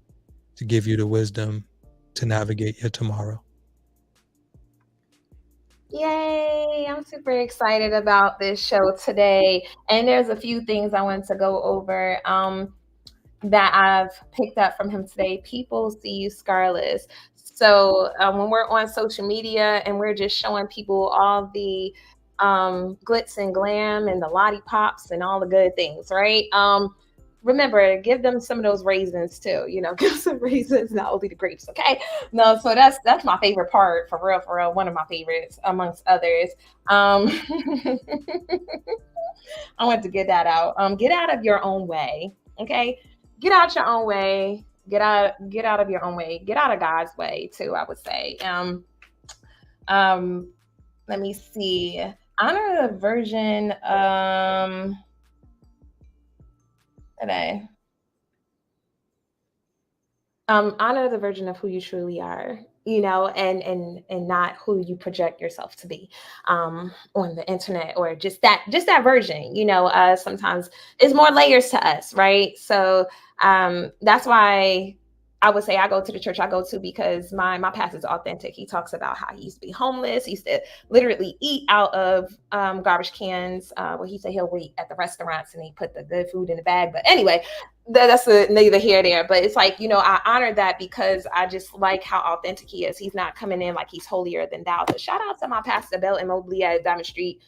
to give you the wisdom to navigate your tomorrow. Yay! I'm super excited about this show today. And there's a few things I wanted to go over that I've picked up from him today. People see you scarless. So when we're on social media and we're just showing people all the glitz and glam and the lollipops and all the good things, right? Remember, give them some of those raisins too. Give some raisins, not only the grapes. Okay, no. So that's my favorite part, for real. One of my favorites amongst others. I want to get that out. Get out of your own way. Okay, get out your own way. Get out of your own way. Get out of God's way too, I would say. Let me see. Honor the version today. Honor the version of who you truly are, and not who you project yourself to be on the internet, or just that version. Sometimes it's more layers to us, right? So that's why I would say I go to the church I go to, because my pastor is authentic. He talks about how he used to be homeless. He used to literally eat out of garbage cans. Well, he said he'll wait at the restaurants and he put the good food in the bag. But anyway, that's neither here nor there. But it's like, I honor that, because I just like how authentic he is. He's not coming in like he's holier than thou. So shout out to my pastor, Belton Mobley at Diamond Street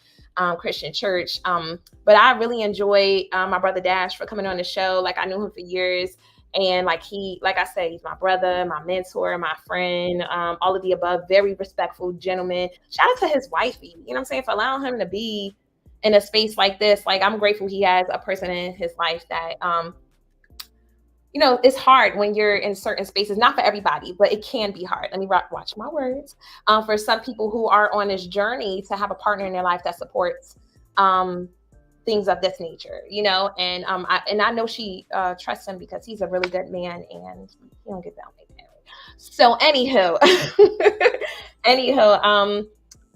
Christian Church. But I really enjoy my brother Dash for coming on the show. Like, I knew him for years. And like I said, he's my brother, my mentor, my friend, all of the above. Very respectful gentleman. Shout out to his wifey, what I'm saying, for allowing him to be in a space like this. Like, I'm grateful he has a person in his life that, you know, it's hard when you're in certain spaces, not for everybody, but it can be hard. Let me watch my words. For some people who are on this journey to have a partner in their life that supports things of this nature, you know, and I know she trusts him because he's a really good man and he don't get down like that. So anywho,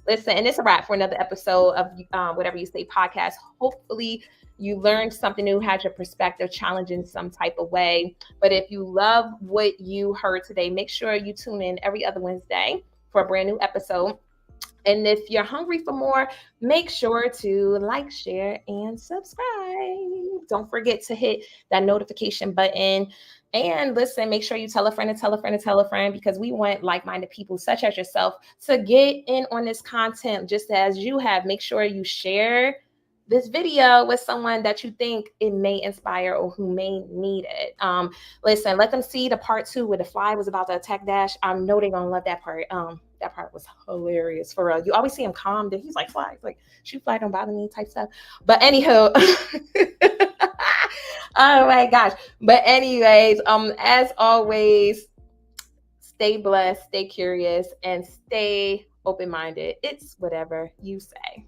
listen, and it's a wrap for another episode of Whatever You Say podcast. Hopefully you learned something new, had your perspective challenged in some type of way. But if you love what you heard today, make sure you tune in every other Wednesday for a brand new episode. And if you're hungry for more, make sure to like, share, and subscribe. Don't forget to hit that notification button. And listen, make sure you tell a friend and tell a friend and tell a friend, because we want like-minded people such as yourself to get in on this content just as you have. Make sure you share this video with someone that you think it may inspire or who may need it. Listen, let them see the part 2 where the fly was about to attack Dash. I know they're gonna love that part. That part was hilarious for real. You always see him calm, then he's like, fly, like, shoot, fly, don't bother me type stuff. But anywho, oh my gosh. But anyways, as always, stay blessed, stay curious, and stay open-minded. It's whatever you say.